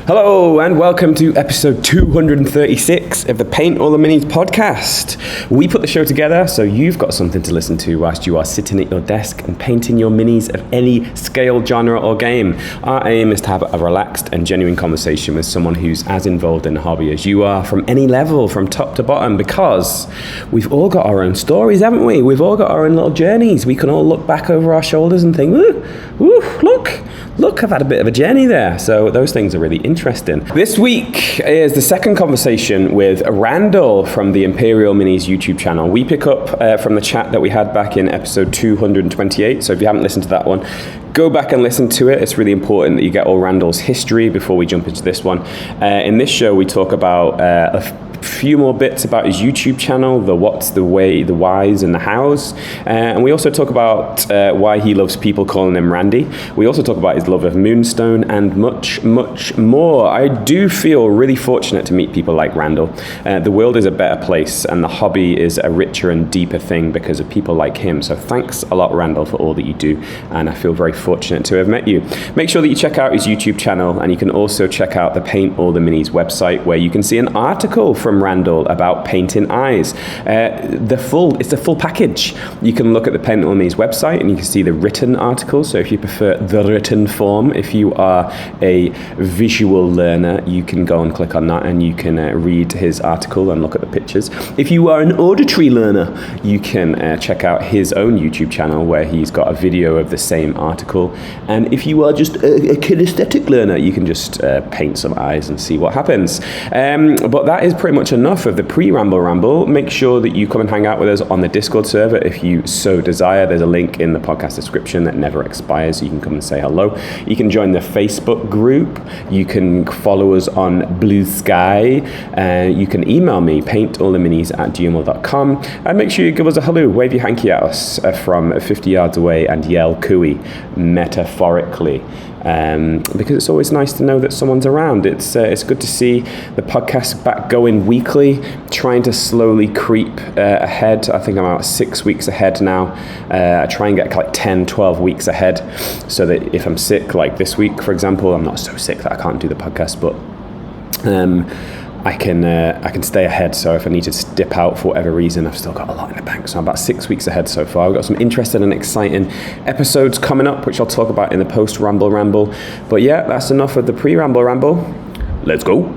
Hello and welcome to episode 236 of the Paint All the Minis podcast. We put the show together so you've got something to listen to whilst you are sitting at your desk and painting your minis of any scale, genre or game. Our aim is to have a relaxed and genuine conversation with someone who's as involved in the hobby as you are, from any level, from top to bottom, because we've all got our own stories, haven't we? We've all got our own little journeys. We can all look back over our shoulders and think, look, I've had a bit of a journey there. So those things are really interesting. This week is the second conversation with Randall from the Imperial Minis YouTube channel. We pick up from the chat that we had back in episode 228. So if you haven't listened to that one, go back and listen to it. It's really important that you get all Randall's history before we jump into this one. In this show, we talk about a few more bits about his YouTube channel, the what's, the way, the whys, and the hows. And we also talk about why he loves people calling him Randy. We also talk about his love of Moonstone and much, much more. I do feel really fortunate to meet people like Randall. The world is a better place and the hobby is a richer and deeper thing because of people like him. So thanks a lot, Randall, for all that you do. And I feel very fortunate to have met you. Make sure that you check out his YouTube channel, and you can also check out the Paint All the Minis website, where you can see an article from Randall about painting eyes. It's the full package. You can look at the Paint All the Minis website and you can see the written article. So if you prefer the written form, if you are a visual learner, you can go and click on that and you can read his article and look at the pictures. If you are an auditory learner, you can check out his own YouTube channel where he's got a video of the same article. And if you are just a kinesthetic learner, you can just paint some eyes and see what happens. But that is pretty much enough of the pre-ramble. Make sure that you come and hang out with us on the Discord server if you so desire. There's a link in the podcast description that never expires, so you can come and say hello. You can join the Facebook group. You can follow us on Blue Sky. You can email me, paintalltheminis@gmail.com, and make sure you give us a hello. Wave your hanky at us from 50 yards away and yell cooey, metaphorically. Because it's always nice to know that someone's around. It's good to see the podcast back going weekly, trying to slowly creep ahead. I think I'm about 6 weeks ahead now. I try and get like 10, 12 weeks ahead, so that if I'm sick, like this week, for example, I'm not so sick that I can't do the podcast, but I can stay ahead. So if I need to dip out for whatever reason, I've still got a lot in the bank. So I'm about 6 weeks ahead so far. We've got some interesting and exciting episodes coming up, which I'll talk about in the post-ramble. But yeah, that's enough of the pre-ramble. Let's go.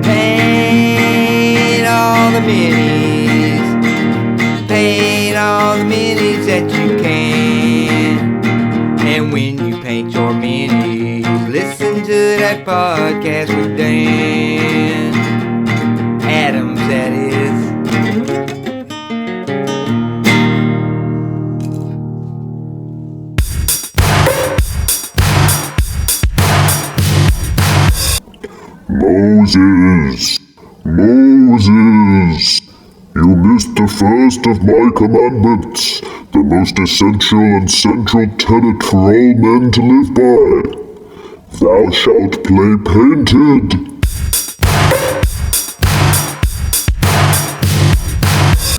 Paint all the minis. Paint all the minis that you can. And when you paint your minis, listen to that podcast with Dan Adams, that is. Moses, you missed the first of my commandments, the most essential and central tenet for all men to live by. Thou shalt play painted.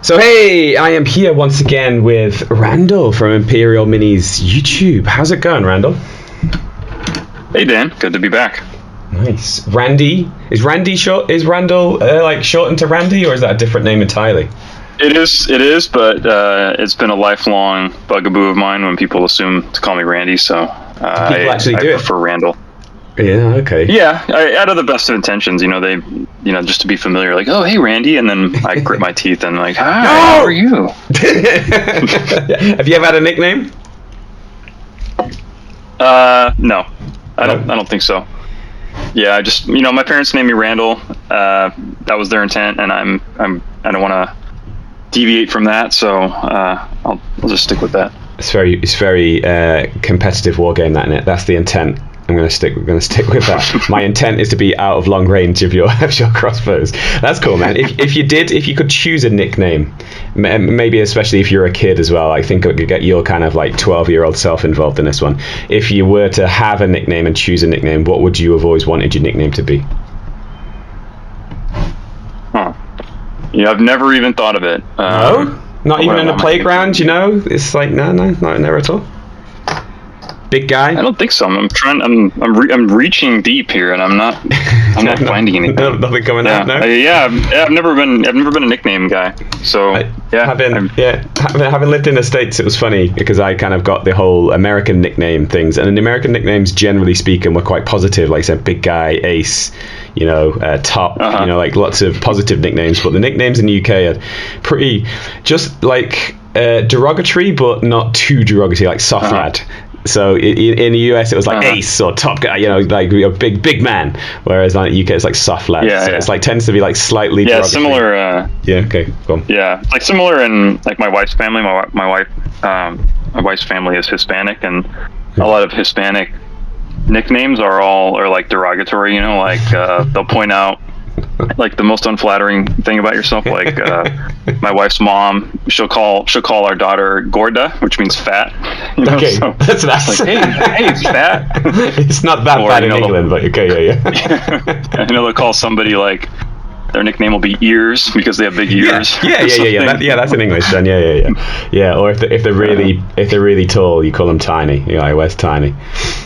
So hey, I am here once again with Randall from Imperial Minis YouTube. How's it going, Randall? Hey Dan, good to be back. Nice. Randy? Is Randall like shortened to Randy, or is that a different name entirely? It is, but it's been a lifelong bugaboo of mine when people assume to call me Randy, so I prefer Randall. Yeah, okay. Yeah, out of the best of intentions, just to be familiar, like, oh, hey, Randy, and then I grit my teeth and like, hi, how are you? Have you ever had a nickname? No, I don't think so. Yeah, I just, my parents named me Randall. That was their intent, and I don't want to deviate from that, so I'll just stick with that. It's very competitive war game, that, isn't it? That's the intent. We're going to stick with that. My intent is to be out of long range of your crossbows. That's cool, man. If you could choose a nickname, maybe especially if you're a kid as well, I think it could get your kind of like 12-year-old self involved in this one. If you were to have a nickname and choose a nickname, what would you have always wanted your nickname to be? Huh. Yeah, I've never even thought of it. No? Not even what I in a want my playground, you know? It's like, no, never at all. Big guy? I don't think so. I'm reaching deep here, and I'm not finding anything. Nothing coming out, no? I've never been a nickname guy. So Having lived in the States, it was funny because I kind of got the whole American nickname things, and the American nicknames, generally speaking, were quite positive. Like I said, big guy, ace, you know, top, you know, like lots of positive nicknames. But the nicknames in the UK are pretty just like derogatory, but not too derogatory, like soft lad. So in the US, it was like ace or top guy, you know, like a big man. Whereas in the UK, it's like soft lad. So it's like tends to be like slightly derogatory. Similar. Okay, go on. Yeah, like similar in like my wife's family. My wife's family is Hispanic, and a lot of Hispanic nicknames are like derogatory. You know, like they'll point out like the most unflattering thing about yourself. Like my wife's mom, she'll call our daughter Gorda, which means fat. You know? Okay, so that's nice. like, hey, it's fat. It's not that bad in England, but okay, yeah. I know they'll call somebody like their nickname will be Ears because they have big ears. Yeah. That's in English then. Yeah. Or if they're really tall, you call them Tiny. You know, where's Tiny?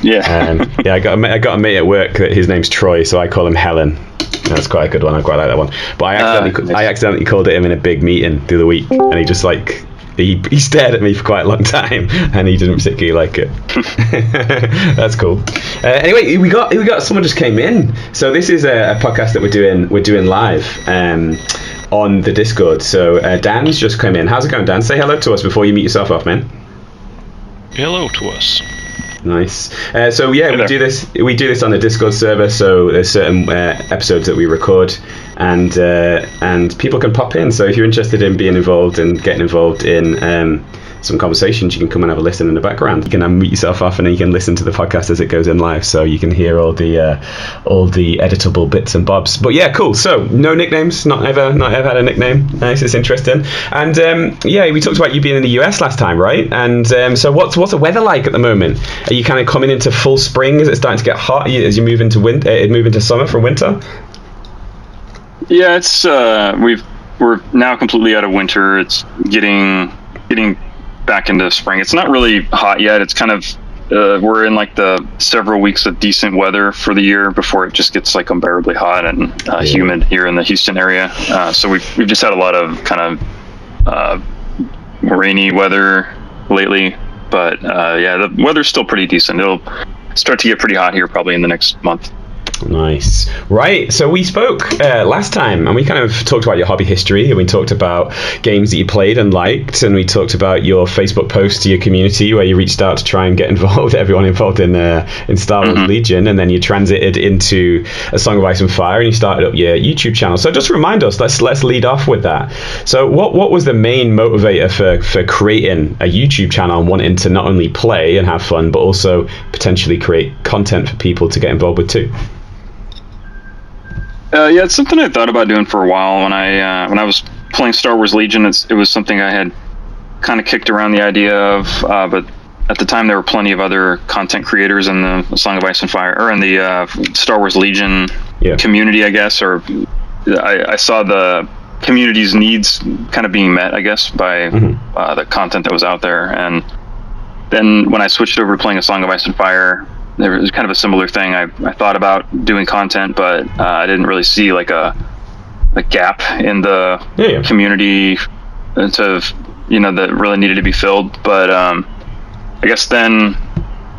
Yeah. I got a mate at work that his name's Troy, so I call him Helen. That's quite a good one. I quite like that one. But I accidentally called it him in a big meeting the other week, and he just like he stared at me for quite a long time, and he didn't particularly like it. That's cool. Anyway, we got someone just came in. So this is a podcast that we're doing live on the Discord. So Dan's just come in. How's it going, Dan? Say hello to us before you meet yourself off, man. Hello to us. Nice. So we do this on the Discord server. So there's certain episodes that we record, and people can pop in. So if you're interested in being involved and getting involved in some conversations, you can come and have a listen in the background. You can unmute yourself off, and then you can listen to the podcast as it goes in live, so you can hear all the editable bits and bobs. But yeah, cool. So no nicknames, not ever had a nickname. Nice, it's interesting. And we talked about you being in the US last time, right? And so what's the weather like at the moment? Are you kind of coming into full spring? Is it starting to get hot as you move into summer from winter? Yeah, it's we're now completely out of winter. It's getting back into spring. It's not really hot yet. It's kind of we're in like the several weeks of decent weather for the year before it just gets like unbearably hot and humid here in the Houston area. So we've just had a lot of kind of rainy weather lately, but the weather's still pretty decent. It'll start to get pretty hot here probably in the next month. Nice. Right, so we spoke last time, and we kind of talked about your hobby history, and we talked about games that you played and liked, and we talked about your Facebook post to your community where you reached out to try and get everyone involved in Star Wars Legion, and then you transited into A Song of Ice and Fire, and you started up your YouTube channel. So just remind us, let's lead off with that. So what was the main motivator for creating a YouTube channel and wanting to not only play and have fun, but also potentially create content for people to get involved with too? It's something I thought about doing for a while. When I was playing Star Wars Legion, it was something I had kind of kicked around the idea of, but at the time there were plenty of other content creators in the Song of Ice and Fire, or in the Star Wars Legion community, I guess, or I saw the community's needs kind of being met, I guess, by the content that was out there. And then when I switched over to playing A Song of Ice and Fire, there was kind of a similar thing. I thought about doing content, but I didn't really see like a gap in the community that really needed to be filled. But I guess then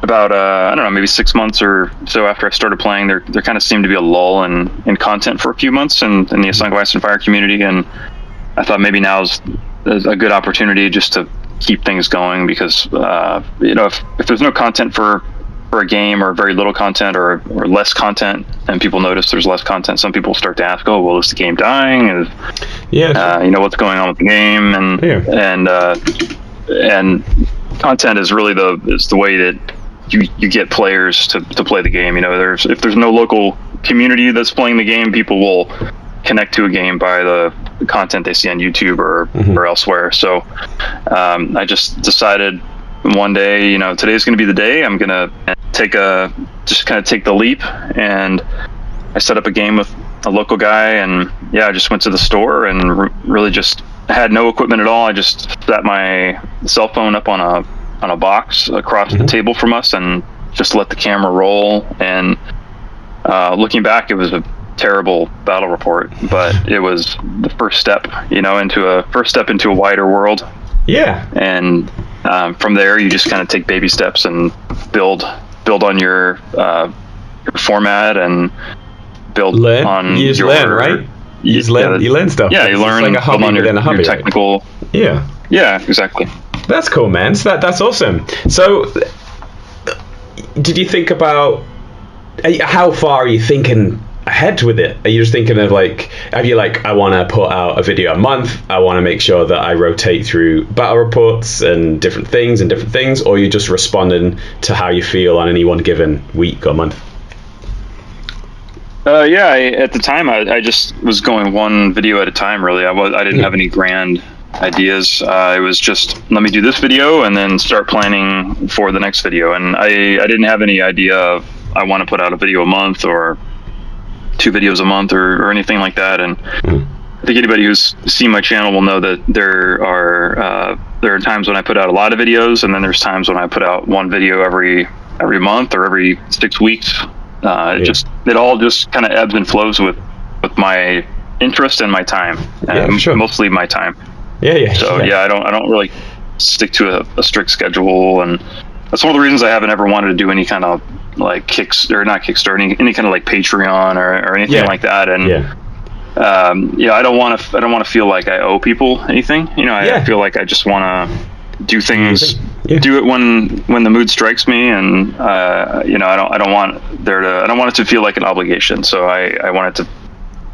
about I don't know, maybe 6 months or so after I started playing, there kind of seemed to be a lull in content for a few months in the Song of Ice and Fire community, and I thought maybe now's a good opportunity just to keep things going, because if there's no content for a game, or very little content, or less content, and people notice there's less content, some people start to ask, oh, well, is the game dying? What's going on with the game? And content is really the way that you get players to play the game. If there's no local community that's playing the game, people will connect to a game by the content they see on YouTube or elsewhere. So I just decided one day, today's going to be the day. I'm going to take the leap, and I set up a game with a local guy, and I just went to the store and really just had no equipment at all. I just set my cell phone up on a box across the table from us and just let the camera roll. And looking back, it was a terrible battle report, but it was the first step, into a wider world. Yeah. And from there, you just kind of take baby steps and build on your format and build on you just your learn, right? You learn stuff. Yeah, you learn like a hobby on within a hobby, your technical. Right? Yeah, exactly. That's cool, man. So that's awesome. So, did you think about how far are you thinking ahead with it? Are you just thinking of I want to put out a video a month, I want to make sure that I rotate through battle reports and different things, or are you just responding to how you feel on any one given week or month? At the time, I just was going one video at a time, really. I didn't have any grand ideas. It was just, let me do this video and then start planning for the next video. And I didn't have any idea of, I want to put out a video a month or 2 videos a month or anything like that. And I think anybody who's seen my channel will know that there are times when I put out a lot of videos, and then there's times when I put out one video every month or every 6 weeks. It all just kind of ebbs and flows with my interest and my time, mostly my time. I don't really stick to a strict schedule, and that's one of the reasons I haven't ever wanted to do any kind of like not Kickstarter, any kind of like Patreon or anything like that. And I don't want to feel like I owe people anything. I feel like I just want to do things, do it when the mood strikes me, and I don't want it to feel like an obligation. So I want it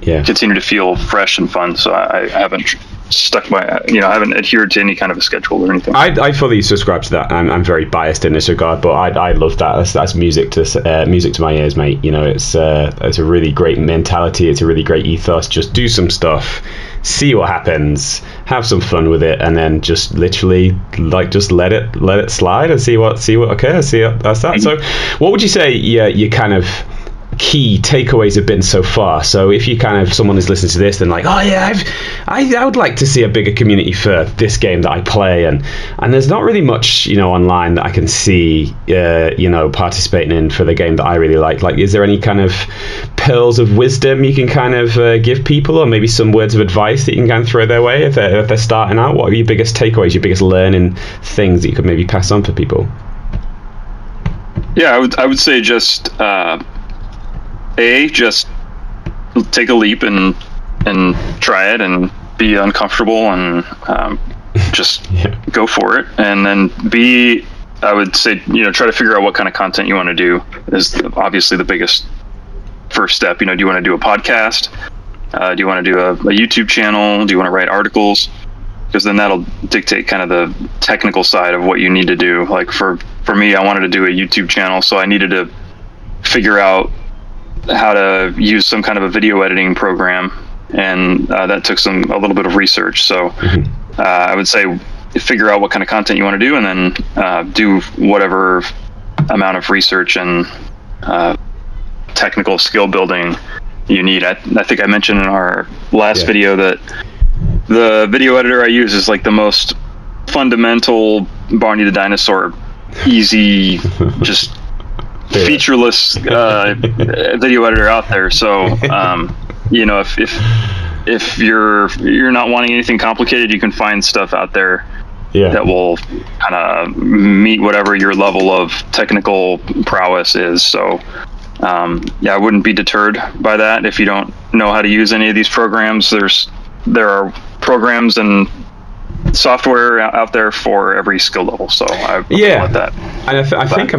to continue to feel fresh and fun. So I haven't I haven't adhered to any kind of a schedule or anything. I fully subscribe to that. I'm very biased in this regard, but I love that. That's music to my ears, mate. It's a really great mentality. It's a really great ethos. Just do some stuff, see what happens, have some fun with it, and then just literally just let it slide and see what occurs. That's that. So, what would you say? You kind of key takeaways have been so far? So if you someone is listening to this and I would like to see a bigger community for this game that I play, and there's not really much online that I can see participating in for the game that I really like. Is there any kind of pearls of wisdom you can give people, or maybe some words of advice that you can throw their way if they're starting out? What are your biggest takeaways, your biggest learning things that you could maybe pass on for people? I would say just just take a leap and try it and be uncomfortable and just go for it. And then B, I would say, try to figure out what kind of content you want to do is obviously the biggest first step. Do you want to do a podcast? Do you want to do a YouTube channel? Do you want to write articles? Because then that'll dictate kind of the technical side of what you need to do. Like for me, I wanted to do a YouTube channel, so I needed to figure out how to use some kind of a video editing program, and that took a little bit of research. So I would say figure out what kind of content you want to do, and then do whatever amount of research and technical skill building you need. I think I mentioned in our last video that the video editor I use is like the most fundamental Barney the Dinosaur, easy, just featureless video editor out there. So if you're not wanting anything complicated, you can find stuff out there that will kind of meet whatever your level of technical prowess is. So I wouldn't be deterred by that. If you don't know how to use any of these programs, there are programs and software out there for every skill level. So I like that. And I think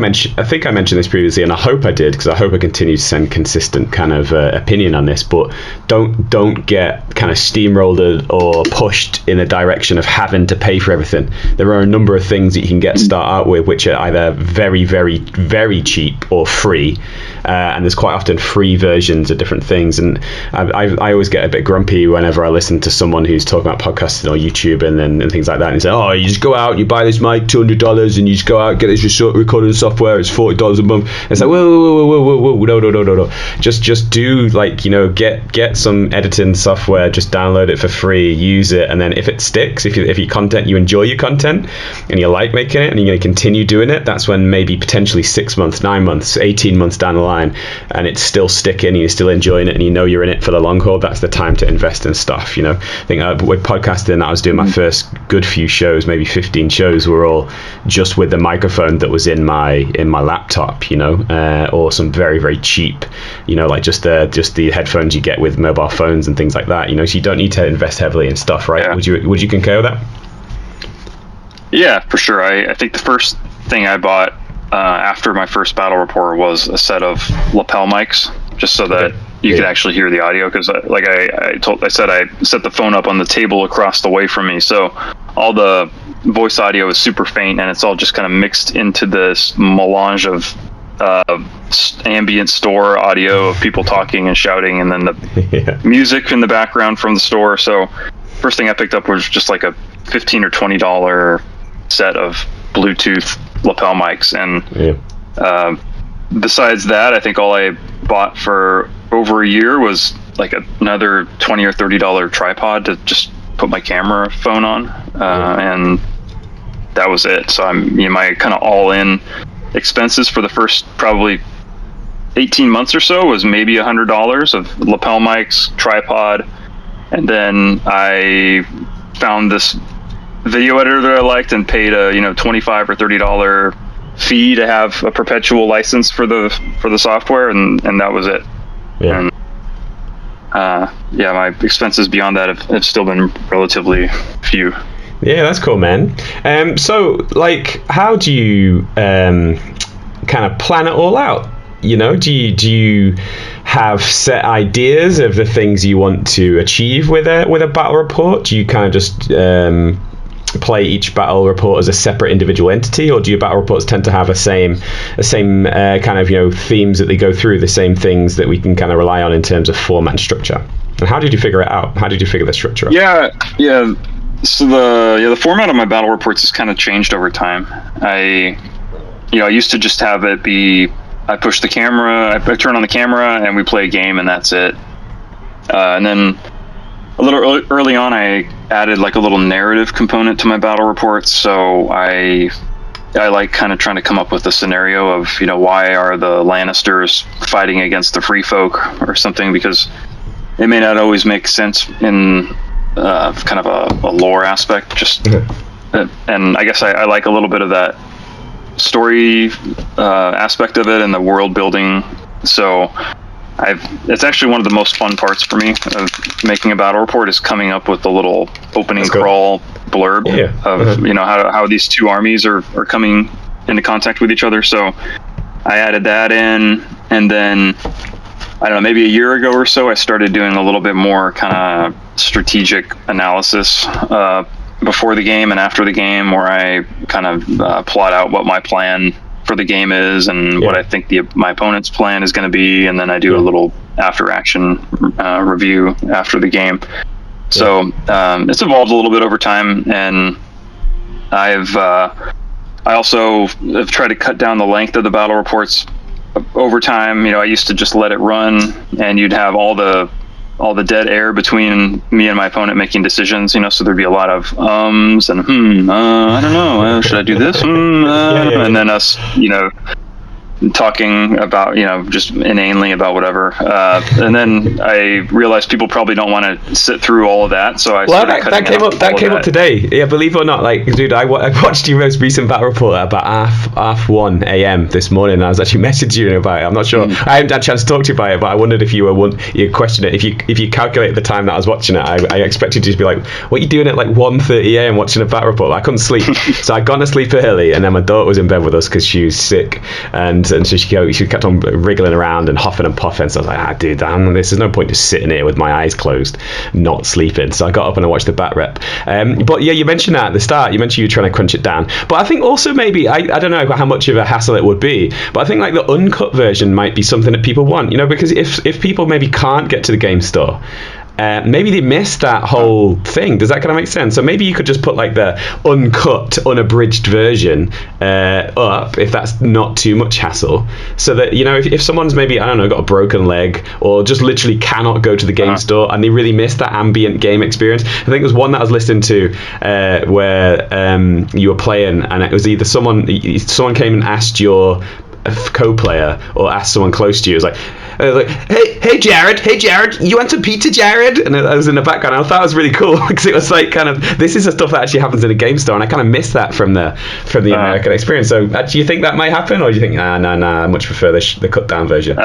I mentioned this previously, and I hope I did, because I hope I continue to send consistent kind of opinion on this. But don't get kind of steamrolled or pushed in a direction of having to pay for everything. There are a number of things that you can start out with, which are either very, very, very cheap or free. And there's quite often free versions of different things. And I always get a bit grumpy whenever I listen to someone who's talking about podcasting or YouTube, and then and things like that, and say, oh, you just go out, you buy this mic, $200, and you just go out, get this recording software, it's $40 a month. It's like, whoa, no. Just do, like, you know, get some editing software, just download it for free, use it, and then if it sticks, if your content, you enjoy your content, and you like making it, and you're going to continue doing it, that's when maybe potentially 6 months, 9 months, 18 months down the line, and it's still sticking, and you're still enjoying it, and you know you're in it for the long haul, that's the time to invest in stuff, you know. I think with podcasting, I was doing my first good few shows, maybe 15 shows, were all just with the microphone that was in my laptop, you know, or some very, very cheap, you know, like just the headphones you get with mobile phones and things like that, you know, so you don't need to invest heavily in stuff, right? Yeah. Would you concur with that? Yeah, for sure. I think the first thing I bought after my first battle report was a set of lapel mics, just so that you could actually hear the audio, because like I said I set the phone up on the table across the way from me, so all the voice audio is super faint, and it's all just kind of mixed into this melange of ambient store audio of people talking and shouting, and then the music in the background from the store. So first thing I picked up was just like a $15 or $20 set of Bluetooth lapel mics, and besides that, I think all I bought for over a year was like another $20 or $30 tripod to just put my camera phone on, and that was it. So my kind of all-in expenses for the first probably 18 months or so was maybe $100 of lapel mics, tripod, and then I found this video editor that I liked and paid a $25 or $30 fee to have a perpetual license for the software, and that was it. And my expenses beyond that have still been relatively few. Yeah, that's cool, man. So, like, how do you kind of plan it all out? You know, do you have set ideas of the things you want to achieve with a battle report? Do you kind of just play each battle report as a separate individual entity, or do your battle reports tend to have the same kind of, you know, themes that they go through, the same things that we can kind of rely on in terms of format and structure? And how did you figure it out? How did you figure the structure out? Yeah. So the format of my battle reports has kind of changed over time. I used to just have it be, I push the camera, I turn on the camera, and we play a game, and that's it. And then a little early on, I added like a little narrative component to my battle reports. So I like kind of trying to come up with a scenario of, you know, why are the Lannisters fighting against the Free Folk or something, because it may not always make sense in kind of a lore aspect. And I guess I like a little bit of that story aspect of it and the world building. So it's actually one of the most fun parts for me of making a battle report, is coming up with the little opening crawl blurb of you know, how these two armies are coming into contact with each other. So I added that in, and then I don't know, maybe a year ago or so, I started doing a little bit more kind of strategic analysis before the game and after the game, where I kind of plot out what my plan for the game is and what I think my opponent's plan is going to be, and then I do a little after action review after the game. So it's evolved a little bit over time, and I also have tried to cut down the length of the battle reports over time. You know, I used to just let it run, and you'd have all the dead air between me and my opponent making decisions, you know, so there'd be a lot of ums and I don't know, should I do this? And then us, you know, talking about, you know, just inanely about whatever. And then I realized people probably don't want to sit through all of that, so I started cutting that came up today. Yeah, believe it or not, like, dude, I watched your most recent battle report at about half 1 a.m. this morning, and I was actually messaging you about it. I'm not sure, I haven't had a chance to talk to you about it, but I wondered if you questioned it. If you calculate the time that I was watching it, I expected you to be like, what are you doing at like 1:30 a.m. watching a battle report? I couldn't sleep. So I'd gone to sleep early, and then my daughter was in bed with us because she was sick, and so she kept on wriggling around and huffing and puffing. So I was like, dude, there's no point just sitting here with my eyes closed, not sleeping. So I got up and I watched the bat rep. But yeah, you mentioned that at the start. You mentioned you were trying to crunch it down. But I think also maybe, I don't know how much of a hassle it would be, but I think like the uncut version might be something that people want, you know, because if people maybe can't get to the game store, maybe they missed that whole thing. Does that kind of make sense? So maybe you could just put like the uncut, unabridged version up, if that's not too much hassle, so that, you know, if someone's maybe, I don't know, got a broken leg or just literally cannot go to the game store and they really missed that ambient game experience. I think there was one that I was listening to where you were playing, and it was either someone came and asked your co-player or asked someone close to you, it was like, hey Jared, you want some pizza, Jared? And I was in the background. I thought it was really cool because it was like, kind of, this is the stuff that actually happens in a game store, and I kind of miss that from the American experience. So do you think that might happen, or do you think nah, I much prefer the cut down version?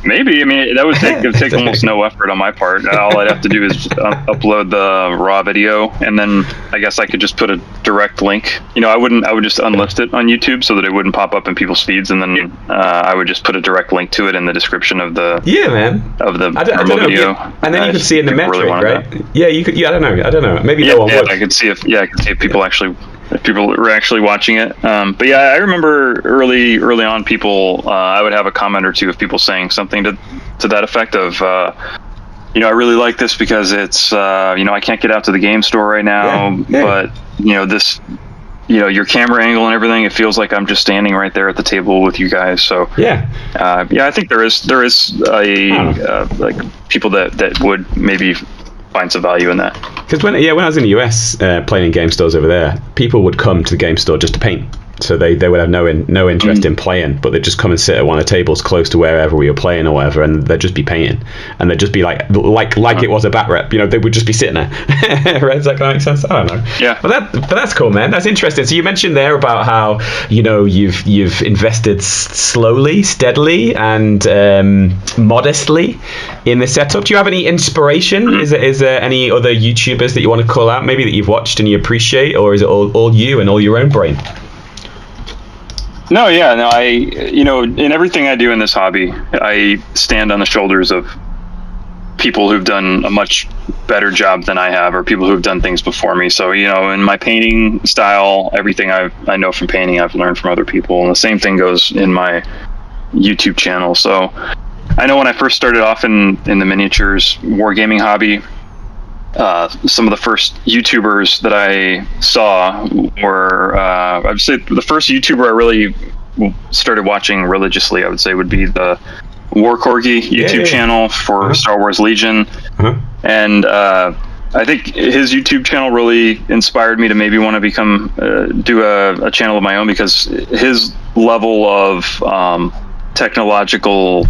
Maybe. I mean, that would take almost no effort on my part. All I'd have to do is upload the raw video, and then I guess I could just put a direct link. You know, I would just unlist it on YouTube so that it wouldn't pop up in people's feeds, and then I would just put a direct link to it in the description of the promo video. And then you could see in the metric, really, right? That. Yeah, you could. Yeah, I don't know. Maybe no one would. I could see if people actually. If people were actually watching it. But yeah, I remember early on people, I would have a comment or two of people saying something to that effect of, you know, I really like this because it's, you know, I can't get out to the game store right now, but, you know, this, you know, your camera angle and everything, it feels like I'm just standing right there at the table with you guys. So I think there is like people that would maybe find some value in that. Because when I was in the US playing in game stores over there, people would come to the game store just to paint. So they would have no interest in playing, but they'd just come and sit at one of the tables close to wherever we were playing or whatever, and they'd just be painting, and they'd just be like it was a bat rep, you know, they would just be sitting there. Right? Does that kind of make sense? I don't know. Yeah. But that's cool, man. That's interesting. So you mentioned there about how, you know, you've invested slowly, steadily, and modestly in the setup. Do you have any inspiration? Is there any other YouTubers that you want to call out, maybe that you've watched and you appreciate, or is it all you and all your own brain? No, you know, in everything I do in this hobby, I stand on the shoulders of people who've done a much better job than I have, or people who've done things before me. So, you know, in my painting style, everything I know from painting, I've learned from other people. And the same thing goes in my YouTube channel. So I know when I first started off in the miniatures wargaming hobby, some of the first YouTubers that I saw were, I would say the first YouTuber I really started watching religiously, I would say, would be the War Corgi YouTube channel for Star Wars Legion. And I think his YouTube channel really inspired me to maybe want to do a channel of my own, because his level of technological,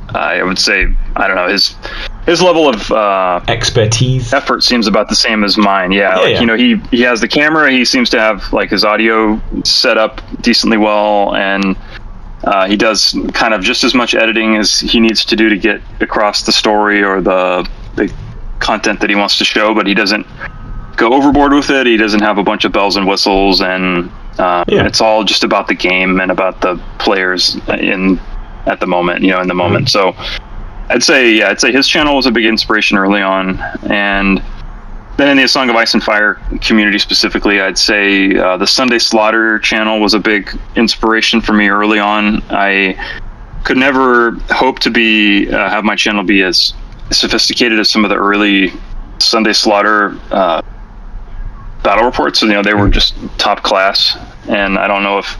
I would say, I don't know, his level of expertise, effort seems about the same as mine. You know, he has the camera, he seems to have like his audio set up decently well, and he does kind of just as much editing as he needs to do to get across the story or the content that he wants to show, but he doesn't go overboard with it. He doesn't have a bunch of bells and whistles, and it's all just about the game and about the players at the moment, you know, in the moment. So I'd say his channel was a big inspiration early on. And then in the A Song of Ice and Fire community specifically, I'd say the Sunday Slaughter channel was a big inspiration for me early on. I could never hope to have my channel be as sophisticated as some of the early Sunday Slaughter battle reports. So, you know, they were just top class, and I don't know if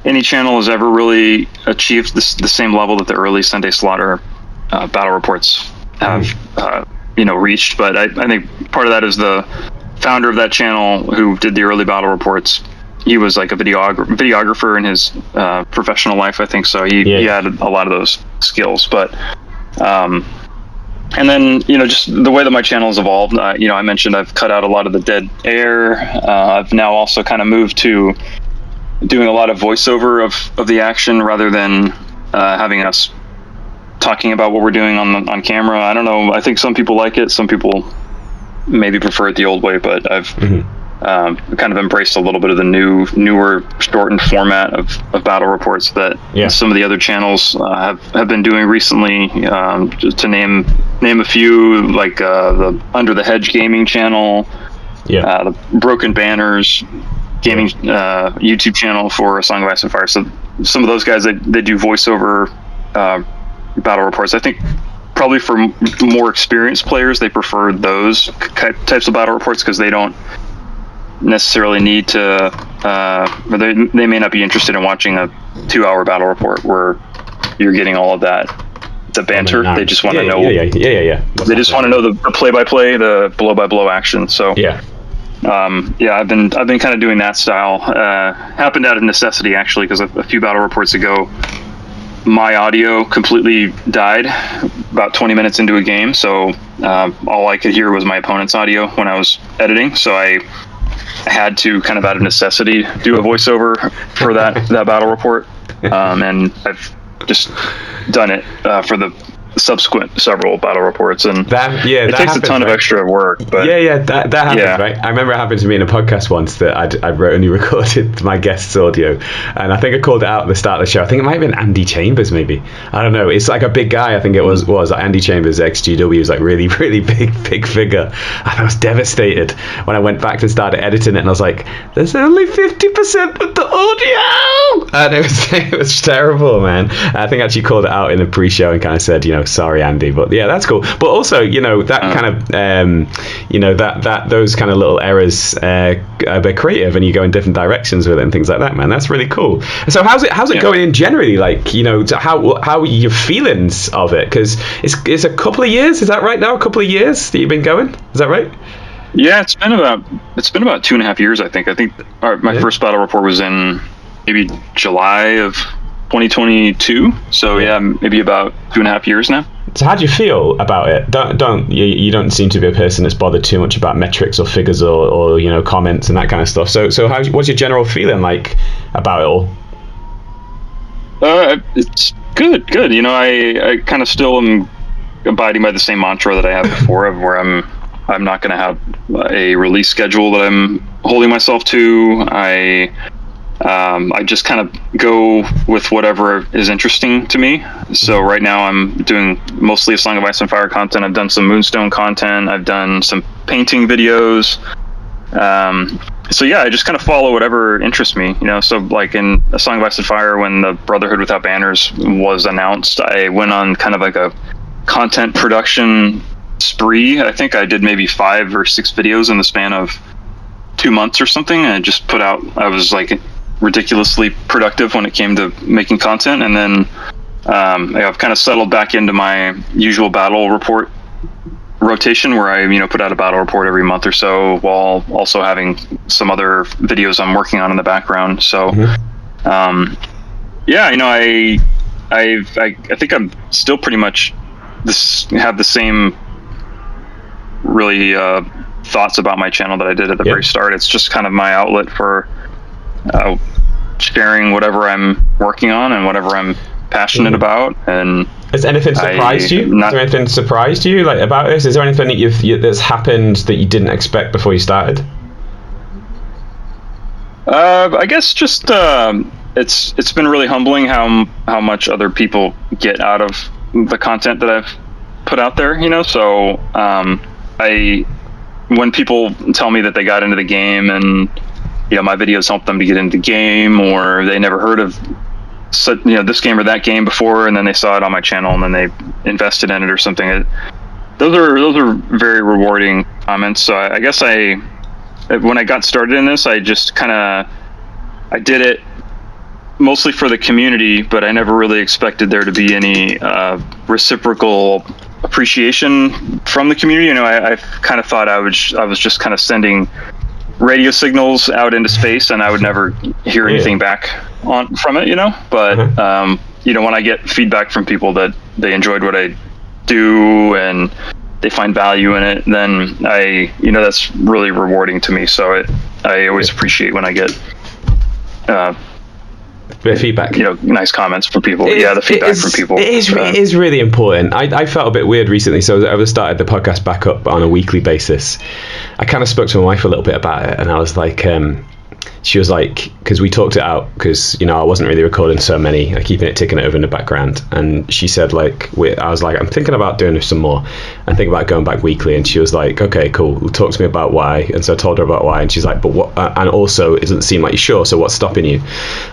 any channel has ever really achieved the same level that the early Sunday Slaughter battle reports have reached. But I think part of that is the founder of that channel, who did the early battle reports. He was like a videographer in his professional life, I think. So he had a lot of those skills. But and then, you know, just the way that my channel has evolved, you know, I mentioned I've cut out a lot of the dead air. I've now also kind of moved to doing a lot of voiceover of the action rather than having us talking about what we're doing on camera. I don't know. I think some people like it. Some people maybe prefer it the old way, but I've kind of embraced a little bit of the newer shortened format of battle reports that some of the other channels have been doing recently. Just to name a few, like the Under the Hedge gaming channel, the Broken Banners gaming YouTube channel for A Song of Ice and Fire. So some of those guys, they do voiceover battle reports. I think probably for more experienced players, they prefer those types of battle reports because they don't necessarily need to, or they may not be interested in watching a 2-hour battle report where you're getting all of that, the banter. They just want to know. Yeah. They just want to know the play-by-play, the blow-by-blow action. So I've been kind of doing that style. Happened out of necessity actually, because a few battle reports ago, my audio completely died about 20 minutes into a game. So all I could hear was my opponent's audio when I was editing. So I had to kind of out of necessity do a voiceover for that battle report, and I've just done it for the subsequent several battle reports, and it takes happens, a ton of extra work. But that happens, right? I remember it happened to me in a podcast once that I only recorded my guest's audio, and I think I called it out at the start of the show. I think it might have been Andy Chambers, maybe. I don't know. It's like a big guy. I think it was like Andy Chambers, XGW, was like really, really big figure. And I was devastated when I went back and started editing it, and I was like, "There's only 50% of the audio," and it was terrible, man. I think I actually called it out in a pre-show and kind of said, sorry, Andy, but yeah, that's cool. But also, that kind of, that those kind of little errors, they're creative, and you go in different directions with it and things like that, man. That's really cool. So how's it going in generally? Like, how are your feelings of it? Because it's a couple of years. Is that right now? A couple of years that you've been going? Is that right? Yeah, it's been about 2.5 years. I think my first battle report was in maybe July of 2022, so maybe about 2.5 years now. So how do you feel about it? You don't seem to be a person that's bothered too much about metrics or figures or comments and that kind of stuff. So what's your general feeling like about it all? It's good. I kind of still am abiding by the same mantra that I had before, of where I'm not going to have a release schedule that I'm holding myself to. I just kind of go with whatever is interesting to me. So right now I'm doing mostly a Song of Ice and Fire content. I've done some Moonstone content. I've done some painting videos. I just kind of follow whatever interests me, So like in A Song of Ice and Fire, when the Brotherhood Without Banners was announced, I went on kind of like a content production spree. I think I did maybe 5 or 6 videos in the span of 2 months or something. And I just put out, I was like ridiculously productive when it came to making content, and then I've kind of settled back into my usual battle report rotation, where I put out a battle report every month or so, while also having some other videos I'm working on in the background. So I think I'm still pretty much have the same really thoughts about my channel that I did at the very start. It's just kind of my outlet for sharing whatever I'm working on and whatever I'm passionate about. And has anything surprised you? Has there anything surprised you about this? Is there anything that that's happened that you didn't expect before you started? I guess just it's been really humbling how much other people get out of the content that I've put out there. So when people tell me that they got into the game and my videos helped them to get into the game, or they never heard of this game or that game before, and then they saw it on my channel and then they invested in it or something. Those are very rewarding comments. So I guess when I got started in this, I just I did it mostly for the community, but I never really expected there to be any reciprocal appreciation from the community. I kind of thought I was just kind of sending radio signals out into space, and I would never hear anything back from it, But when I get feedback from people that they enjoyed what I do and they find value in it, then that's really rewarding to me. So I always appreciate when I get the feedback, nice comments from people. The feedback from people. It is really important. I felt a bit weird recently, so I started the podcast back up on a weekly basis. I kind of spoke to my wife a little bit about it, and I was like, she was like, because we talked it out, because I wasn't really recording so many, keeping it ticking over in the background, and she said like, I was like, I'm thinking about doing some more, and thinking about going back weekly, and she was like, okay, cool, talk to me about why. And so I told her about why, and she's like, but what, and also it doesn't seem like you're sure, so what's stopping you?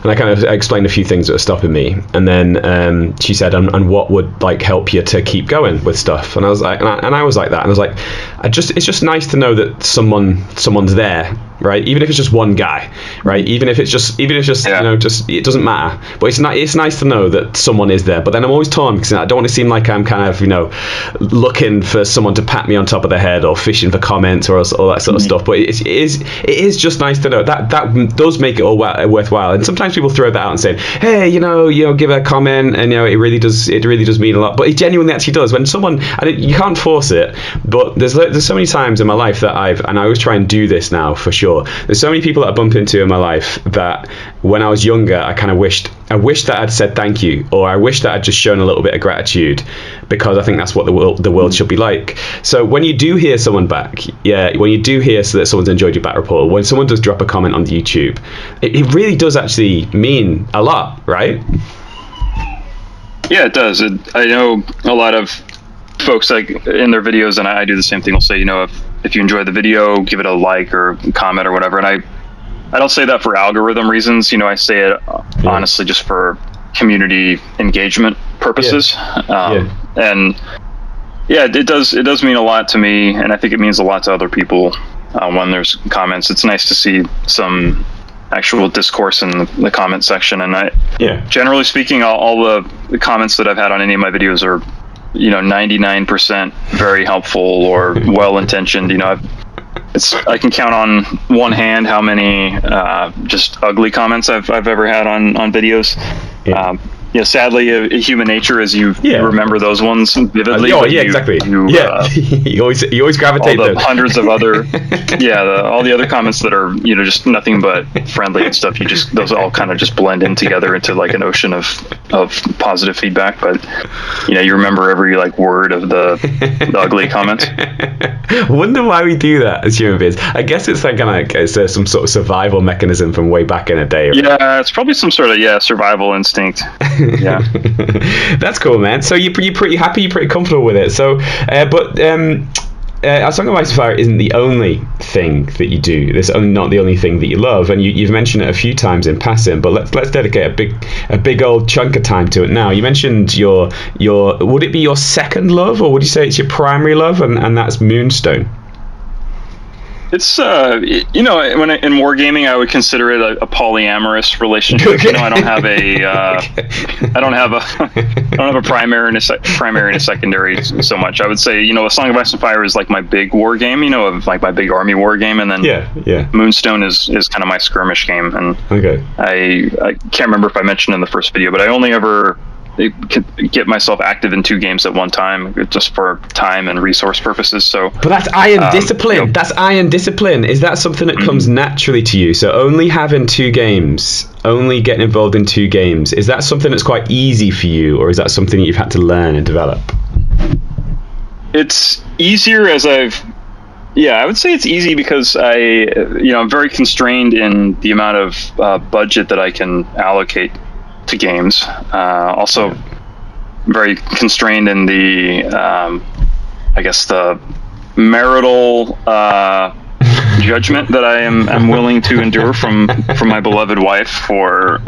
And I kind of explained a few things that were stopping me, and then she said, and what would like help you to keep going with stuff? And I was like, and I was like that, and I was like, it's just nice to know that someone's there, right? Even if it's just one guy, right? Even if it's just just it doesn't matter. But it's nice to know that someone is there. But then I'm always torn, because I don't want to seem like I'm kind of looking for someone to pat me on top of the head or fishing for comments or all that sort of stuff. But it is just nice to know that does make it all worthwhile. And sometimes people throw that out and say, hey, give a comment, and it really does mean a lot. But it genuinely actually does. When someone, you can't force it, but there's so many times in my life that I always try and do this now for sure. There's so many people that I bump into in my life that when I was younger, I kind of wished that I'd said thank you, or I wish that I'd just shown a little bit of gratitude, because I think that's what the world should be like. So when you do hear someone back, when you do hear that someone's enjoyed your back report, when someone does drop a comment on YouTube, it really does actually mean a lot, right? Yeah, it does. I know a lot of folks, like in their videos, and I do the same thing, will say, if you enjoy the video, give it a like or comment or whatever. And I don't say that for algorithm reasons. I say it honestly just for community engagement purposes. And it does mean a lot to me, and I think it means a lot to other people when there's comments. It's nice to see some actual discourse in the comment section. And generally speaking, all the comments that I've had on any of my videos are 99% very helpful or well-intentioned. I can count on one hand how many just ugly comments I've ever had on videos. Sadly, human nature is you remember those ones vividly. Exactly. You always gravitate all the those. Hundreds of other, all the other comments that are just nothing but friendly and stuff. Those all kind of just blend in together into like an ocean of positive feedback. But you remember every like word of the ugly comments. I wonder why we do that as human beings. I guess it's it's some sort of survival mechanism from way back in the day. Right? Yeah, it's probably some sort of survival instinct. Yeah. That's cool, man. So you're pretty happy, you're pretty comfortable with it. So Our Song of Ice and Fire isn't the only thing that you do. It's not the only thing that you love, and you've mentioned it a few times in passing. But let's dedicate a big old chunk of time to it now. You mentioned your would it be your second love, or would you say it's your primary love, and that's Moonstone? It's when in wargaming, I would consider it a polyamorous relationship. Okay. I don't have a primary and a secondary so much. I would say A Song of Ice and Fire is like my big war game, of like my big army war game, and then Moonstone is kind of my skirmish game. And I can't remember if I mentioned in the first video, but I only ever get myself active in 2 games at one time, just for time and resource purposes. But that's iron discipline. That's iron discipline. Is that something that comes naturally to you? So only having 2 games, only getting involved in 2 games, is that something that's quite easy for you, or is that something that you've had to learn and develop? It's easier as I would say it's easy because I'm very constrained in the amount of budget that I can allocate to games. Also very constrained in the the marital judgment that I am willing to endure from my beloved wife for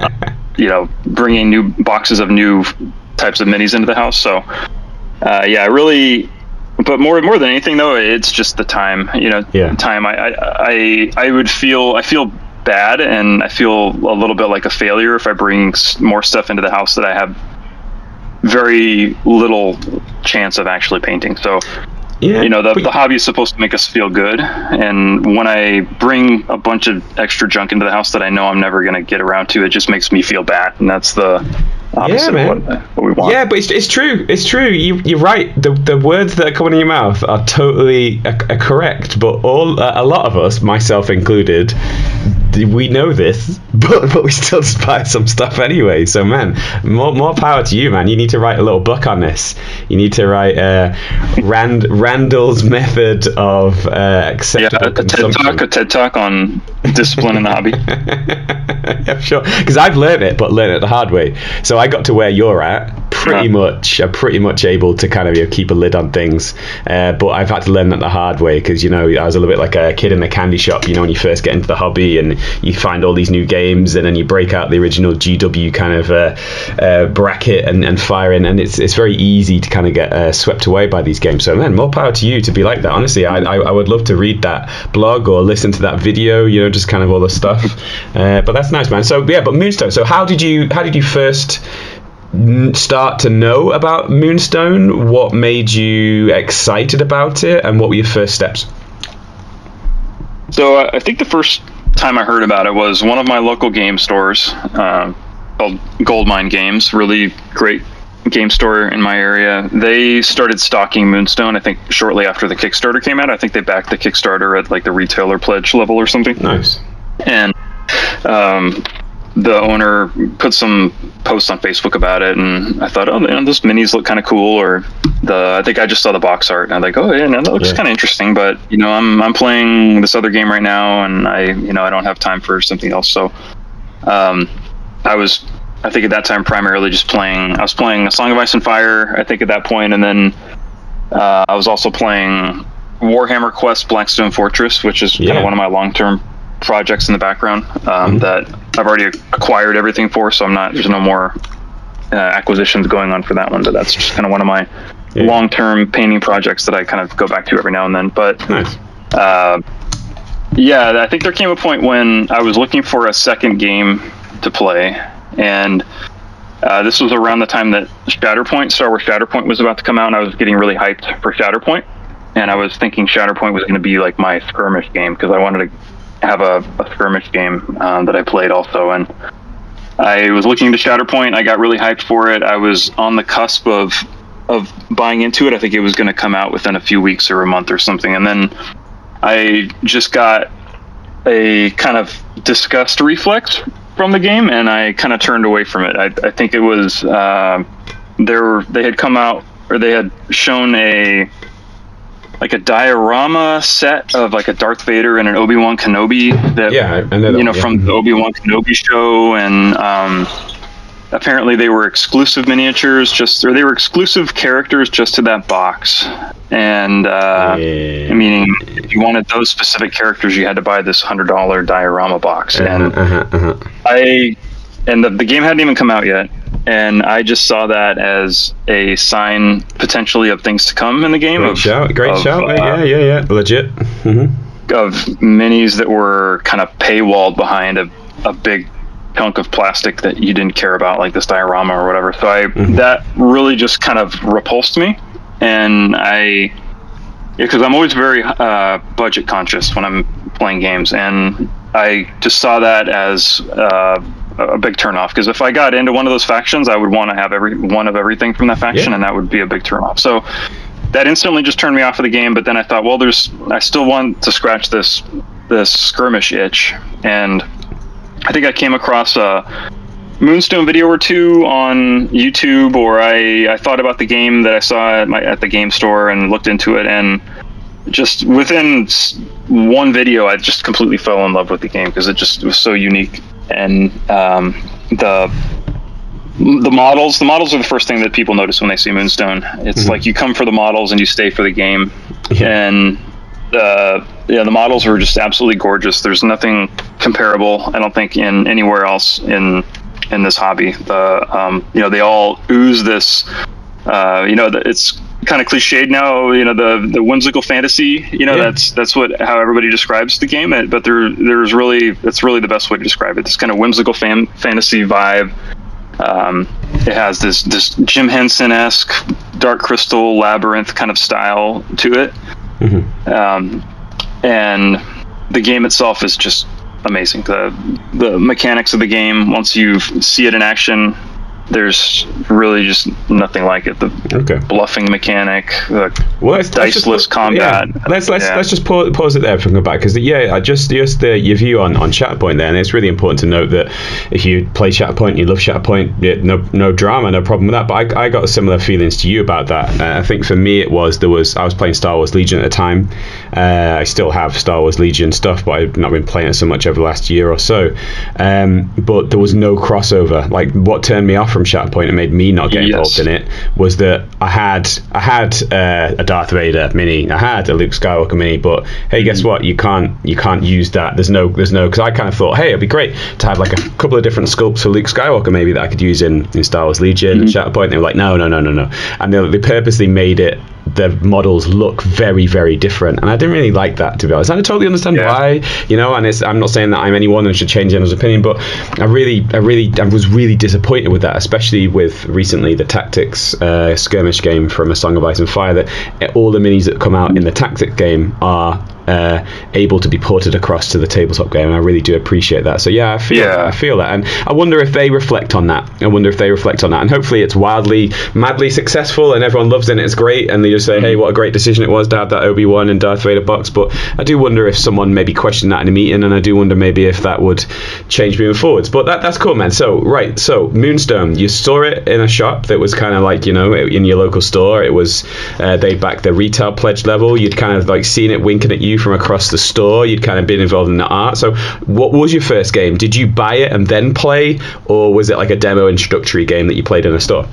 bringing new boxes of new types of minis into the house. So really, but more than anything though, it's just the time. Time. I feel bad, and I feel a little bit like a failure if I bring more stuff into the house that I have very little chance of actually painting. So the hobby is supposed to make us feel good, and when I bring a bunch of extra junk into the house that I know I'm never going to get around to, it just makes me feel bad, and that's the opposite of what we want. Yeah, but it's true. You're right. The words that are coming in your mouth are totally correct, but a lot of us, myself included, we know this, but we still just buy some stuff anyway. So man, more power to you, man. You need to write a little book on this. You need to write Randall's method of acceptable consumption. A TED talk on discipline in the hobby. Yeah, sure. Because I've learned it, but learned it the hard way. So I got to where you're at. I'm pretty much able to kind of keep a lid on things, but I've had to learn that the hard way because I was a little bit like a kid in a candy shop. When you first get into the hobby and you find all these new games, and then you break out the original GW kind of bracket and fire in, and it's very easy to kind of get swept away by these games. So man, more power to you to be like that. Honestly, I would love to read that blog or listen to that video. Just kind of all the stuff. But that's nice, man. So yeah, but Moonstone. So how did you first start to know about Moonstone? What made you excited about it, and what were your first steps? So I think the first time I heard about it was one of my local game stores called Goldmine Games. Really great game store in my area. They started stocking Moonstone, I think, shortly after the Kickstarter came out. I think they backed the Kickstarter at like the retailer pledge level or something. Nice. And the owner put some posts on Facebook about it, and I thought, those minis look kind of cool. Or I think I just saw the box art, and I'm like, oh yeah, that looks kind of interesting. But I'm playing this other game right now, and I don't have time for something else. So, I think at that time primarily just playing. I was playing A Song of Ice and Fire, I think at that point, and then I was also playing Warhammer Quest: Blackstone Fortress, which is kind of one of my long-term projects in the background that I've already acquired everything for, so there's no more acquisitions going on for that one, but that's just kind of one of my long-term painting projects that I kind of go back to every now and then. But nice. I think there came a point when I was looking for a second game to play, and this was around the time that Star Wars Shatterpoint was about to come out, and I was getting really hyped for Shatterpoint, and I was thinking Shatterpoint was going to be like my skirmish game, because I wanted to have a skirmish game that I played also, and I was looking into Shatterpoint. I got really hyped for it. I was on the cusp of buying into it. I think it was going to come out within a few weeks or a month or something, and then I just got a kind of disgust reflex from the game, and I kind of turned away from it. I think it was they had come out, or they had shown a diorama set of like a Darth Vader and an Obi-Wan Kenobi that, I know that, from the Obi-Wan Kenobi show, and apparently they were exclusive miniatures, they were exclusive characters just to that box. And meaning if you wanted those specific characters, you had to buy this $100 diorama box. And the game hadn't even come out yet. And I just saw that as a sign potentially of things to come in the game. Great shout. Yeah. Legit. Mm-hmm. Of minis that were kind of paywalled behind a big chunk of plastic that you didn't care about, like this diorama or whatever. So that really just kind of repulsed me. And because I'm always very budget conscious when I'm playing games, and I just saw that as a big turnoff, because if I got into one of those factions, I would want to have one of everything from that faction, and that would be a big turnoff. So that instantly just turned me off of the game. But then I thought, well, I still want to scratch this skirmish itch, and I think I came across a Moonstone video or two on YouTube, or I thought about the game that I saw at the game store and looked into it, and just within one video, I just completely fell in love with the game, because it was so unique. And the models are the first thing that people notice when they see Moonstone. It's like you come for the models and you stay for the game. And the models were just absolutely gorgeous. There's nothing comparable, I don't think, in anywhere else in this hobby. They all ooze this. It's kind of cliched now. The whimsical fantasy. That's how everybody describes the game. But it's really the best way to describe it. This kind of whimsical fantasy vibe. It has this Jim Henson-esque Dark Crystal Labyrinth kind of style to it. And the game itself is just amazing. The mechanics of the game, once you see it in action, there's really just nothing like it. The bluffing mechanic, the diceless combat. Yeah. Let's just pause it there for going back, because just your view on Shatterpoint there, and it's really important to note that if you play Shatterpoint, you love Shatterpoint, no drama, no problem with that. But I got similar feelings to you about that. I think for me I was playing Star Wars Legion at the time. I still have Star Wars Legion stuff, but I've not been playing it so much over the last year or so. But there was no crossover. Like, what turned me off from Shatterpoint and made me not get involved in it was that I had a Darth Vader mini, I had a Luke Skywalker mini, but hey, guess what? You can't use that. There's no because I kind of thought, hey, it'd be great to have like a couple of different sculpts for Luke Skywalker maybe that I could use in Star Wars Legion and Shatterpoint. And they were like, no, and they purposely made the models look very, very different, and I didn't really like that, to be honest. And I totally understand why, and I'm not saying that I'm anyone and should change anyone's opinion, but I was really disappointed with that, especially with recently the Tactics skirmish game from A Song of Ice and Fire, that all the minis that come out in the Tactics game are able to be ported across to the tabletop game, and I really do appreciate that. So I feel that, and I wonder if they reflect on that. And hopefully it's madly successful, and everyone loves it, and it's great, and they just say, hey, what a great decision it was to have that Obi-Wan and Darth Vader box. But I do wonder if someone maybe questioned that in a meeting, and I do wonder maybe if that would change moving forwards. But that's cool, man. So Moonstone, you saw it in a shop that was kind of like, in your local store. It was they backed the retail pledge level. You'd kind of like seen it winking at you from across the store. You'd kind of been involved in the art. So what was your first game? Did you buy it and then play, or was it like a demo introductory game that you played in a store?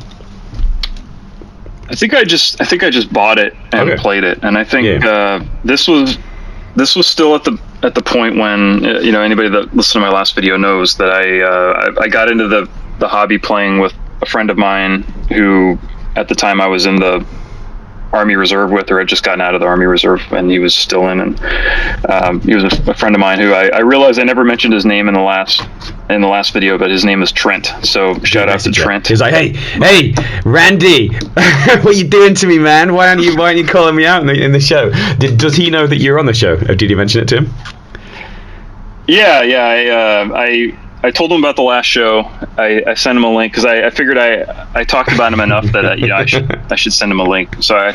I think I just bought it and played it, and I think this was still at the point when anybody that listened to my last video knows that I got into the hobby playing with a friend of mine who at the time I was in the Army Reserve with, or had just gotten out of the Army Reserve, and he was still in, and he was a friend of mine who I realized I never mentioned his name in the last video, but his name is Trent. So shout out to Trent. He's like, hey, Randy, what you doing to me, man? Why aren't you calling me out in the show? Does he know that you're on the show? Or did you mention it to him? Yeah. I told him about the last show. I sent him a link because I figured I talked about him enough that I should send him a link. So I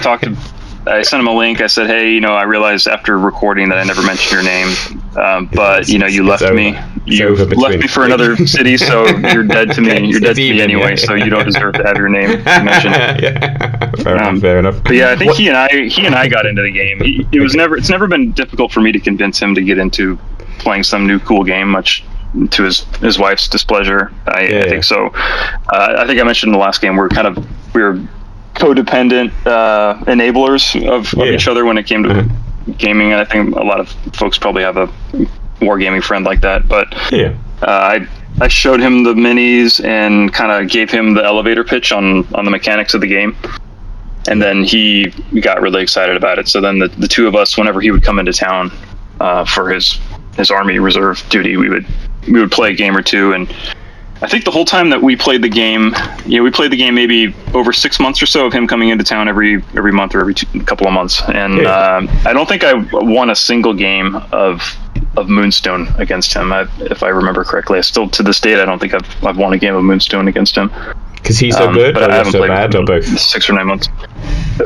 sent him a link. I said, hey, I realized after recording that I never mentioned your name, but you left me. You left me for another city, so you're dead to me. You're dead to me anyway, so you don't deserve to have your name mentioned. Fair enough. But I think he and I got into the game. It's never been difficult for me to convince him to get into playing some new cool game, much to his wife's displeasure. I think so. I think I mentioned in the last game we were codependent enablers of each other when it came to gaming, and I think a lot of folks probably have a wargaming friend like that. But I showed him the minis and kind of gave him the elevator pitch on the mechanics of the game, and then he got really excited about it. So then the two of us, whenever he would come into town for his Army Reserve duty, we would play a game or two. And I think the whole time that we played the game, we played the game maybe over 6 months or so of him coming into town every month or every couple of months. And I don't think I won a single game of Moonstone against him, if I remember correctly. Still to this date, I don't think I've won a game of Moonstone against him. Because he's so good, but I haven't so played bad, or both? 6 or 9 months.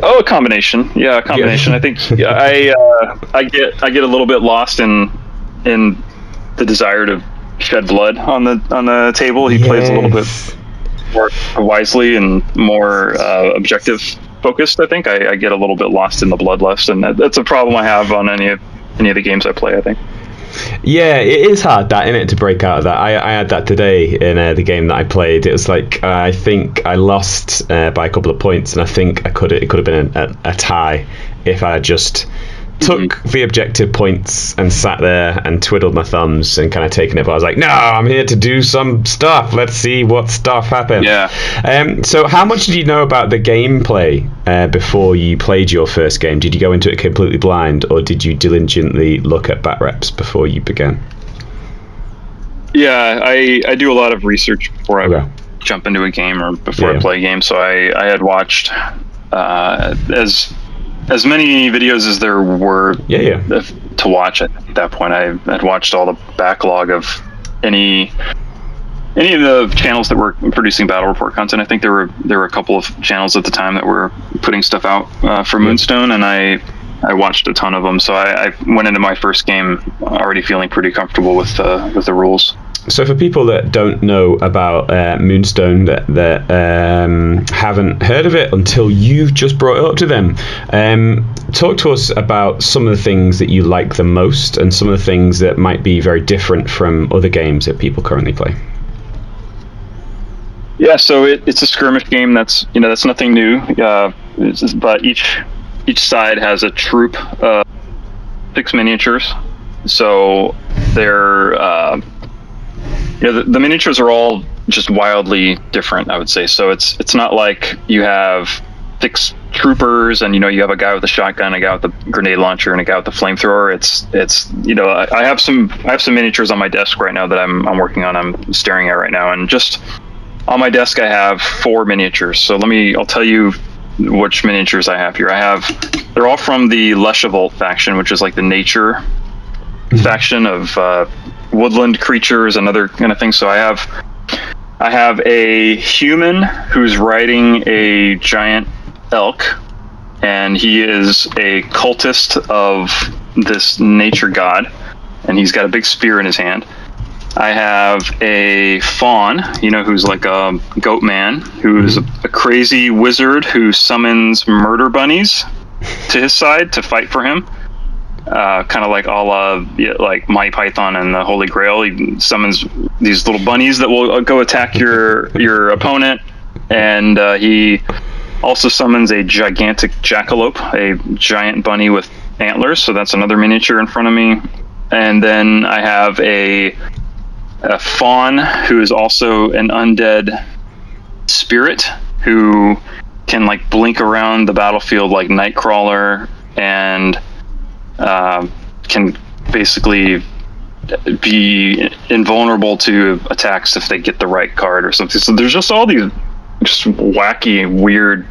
Oh, a combination. Yeah, a combination. I think I get a little bit lost in the desire to shed blood on the table. He plays a little bit more wisely and more objective focused. I think I get a little bit lost in the bloodlust, and that's a problem I have on any of the games I play, I think. Yeah, it is hard, that, innit, to break out of that. I had that today in the game that I played. It was like I think I lost by a couple of points, and I think it could have been a tie if I had just took the objective points and sat there and twiddled my thumbs and kind of taken it. But I was like, no, I'm here to do some stuff. Let's see what stuff happens. Yeah. So how much did you know about the gameplay before you played your first game? Did you go into it completely blind, or did you diligently look at bat reps before you began? Yeah, I do a lot of research before I jump into a game or before I play a game. So I had watched as many videos as there were to watch at that point. I had watched all the backlog of any any of the channels that were producing battle report content. I think there were a couple of channels at the time that were putting stuff out for Moonstone, and I watched a ton of them. So I went into my first game already feeling pretty comfortable with the rules. So for people that don't know about Moonstone, that haven't heard of it until you've just brought it up to them, talk to us about some of the things that you like the most and some of the things that might be very different from other games that people currently play. Yeah, so it's a skirmish game. That's nothing new. But each side has a troop of 6 miniatures. So they're the miniatures are all just wildly different, I would say. So it's not like you have 6 troopers and you have a guy with a shotgun, a guy with a grenade launcher, and a guy with a flamethrower. It's I have some miniatures on my desk right now that I'm working on. I'm staring at right now, and just on my desk I have 4 miniatures. So I'll tell you which miniatures I have here. They're all from the Leshavult faction, which is like the nature faction of woodland creatures and other kind of things. So I have a human who's riding a giant elk, and he is a cultist of this nature god, and he's got a big spear in his hand. I have a fawn, who's like a goat man, who's a crazy wizard who summons murder bunnies to his side to fight for him. Kind of like a la like Monty Python and the Holy Grail. He summons these little bunnies that will go attack your opponent, and he also summons a gigantic jackalope, a giant bunny with antlers. So that's another miniature in front of me. And then I have a fawn who is also an undead spirit who can like blink around the battlefield like Nightcrawler, and can basically be invulnerable to attacks if they get the right card or something. So there's just all these just wacky, weird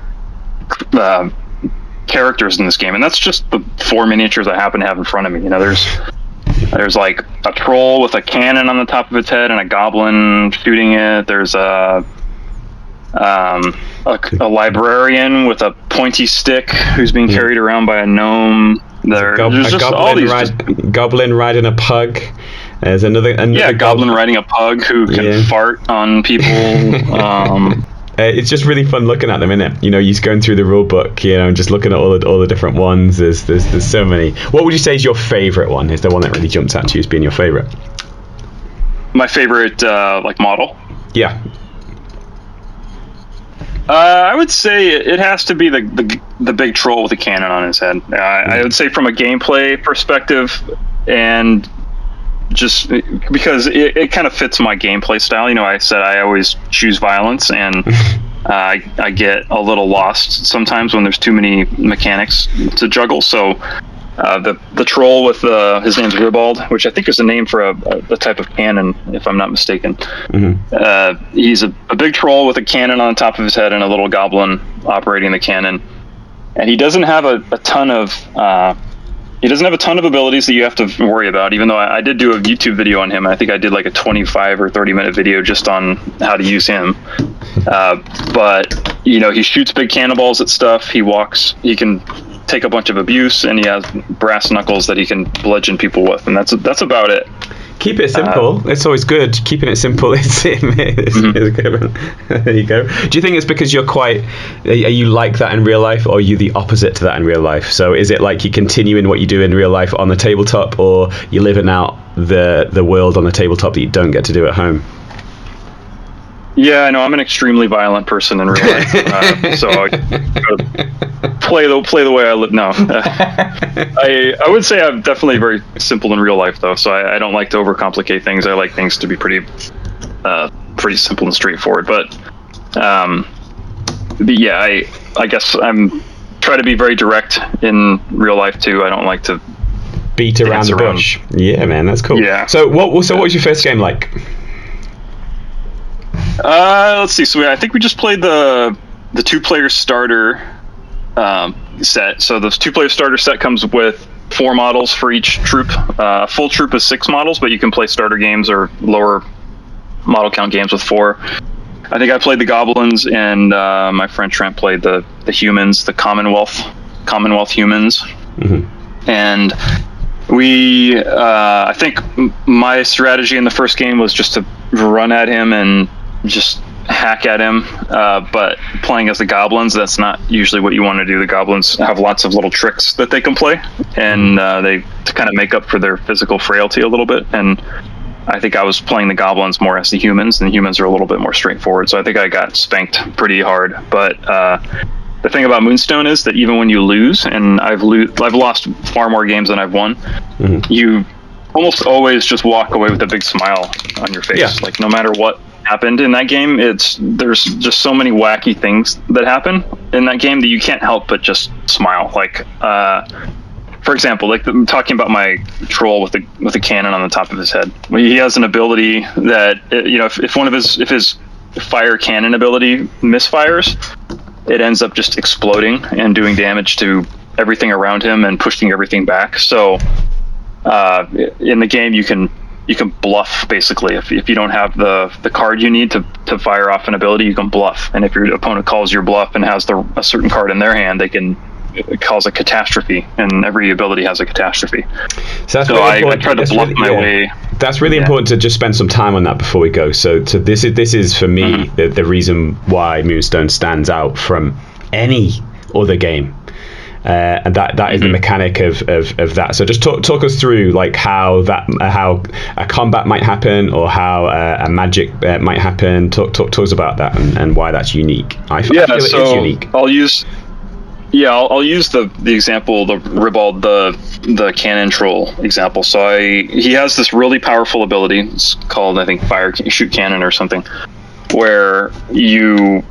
characters in this game, and that's just the 4 miniatures I happen to have in front of me. There's like a troll with a cannon on the top of its head and a goblin shooting it. There's a librarian with a pointy stick who's being carried around by a gnome. There's just all these goblin riding a pug. There's another goblin riding a pug who can fart on people. It's just really fun looking at them, isn't it? You're just going through the rule book, and just looking at all the different ones. There's so many. What would you say is your favorite one? Is the one that really jumps out to you as being your favorite? My favorite model? Yeah. I would say it has to be the big troll with a cannon on his head. I would say from a gameplay perspective, and just because it kind of fits my gameplay style. I said I always choose violence, and I get a little lost sometimes when there's too many mechanics to juggle. So the troll with his name's Ribald, which I think is a name for a type of cannon, if I'm not mistaken. Mm-hmm. He's a big troll with a cannon on top of his head and a little goblin operating the cannon, and he doesn't have a ton of abilities that you have to worry about. Even though I did do a YouTube video on him, I think I did like a 25 or 30-minute video just on how to use him. But he shoots big cannonballs at stuff. He walks. He can take a bunch of abuse, and he has brass knuckles that he can bludgeon people with, and that's about it. Keep it simple. It's always good. Keeping it simple is good. There you go. Do you think it's because are you like that in real life, or are you the opposite to that in real life? So is it like you continue in what you do in real life on the tabletop, or you're living out the world on the tabletop that you don't get to do at home? Yeah, no, I'm an extremely violent person in real life, so I play the way I live. No, I would say I'm definitely very simple in real life, though. So I don't like to overcomplicate things. I like things to be pretty simple and straightforward. But yeah, I guess I'm try to be very direct in real life too. I don't like to beat around the bush. Yeah, man, that's cool. Yeah. So what was your first game like? Let's see. So I think we just played the 2-player starter set. So the 2-player starter set comes with 4 models for each troop. Full troop is 6 models, but you can play starter games or lower model count games with 4. I think I played the goblins, and my friend Trent played the humans, the Commonwealth humans. And we, I think my strategy in the first game was just to run at him and just hack at him, but playing as the goblins, that's not usually what you want to do. The goblins have lots of little tricks that they can play, and they to kind of make up for their physical frailty a little bit. And I think I was playing the goblins more as the humans, and the humans are a little bit more straightforward, so I think I got spanked pretty hard. But the thing about Moonstone is that even when you lose, and I've lost far more games than I've won, you almost always just walk away with a big smile on your face. Yeah. Like, no matter what happened in that game, there's just so many wacky things that happen in that game that you can't help but just smile. Like, for example, like talking about my troll with the cannon on the top of his head. He has an ability that, if his fire cannon ability misfires, it ends up just exploding and doing damage to everything around him and pushing everything back. So in the game, you can bluff, basically. If you don't have the card you need to fire off an ability, you can bluff. And if your opponent calls your bluff and has a certain card in their hand, they can cause a catastrophe, and every ability has a catastrophe. So I tried to bluff my way. That's really important to just spend some time on that before we go. So this is for me the reason why Moonstone stands out from any other game. And that is the mechanic of that. So just talk us through like how a combat might happen, or how a magic might happen. Talk us about that and why that's unique. I feel it is unique. I'll use the example, the Ribald, the cannon troll example. So he has this really powerful ability. It's called, I think, fire shoot cannon or something, where you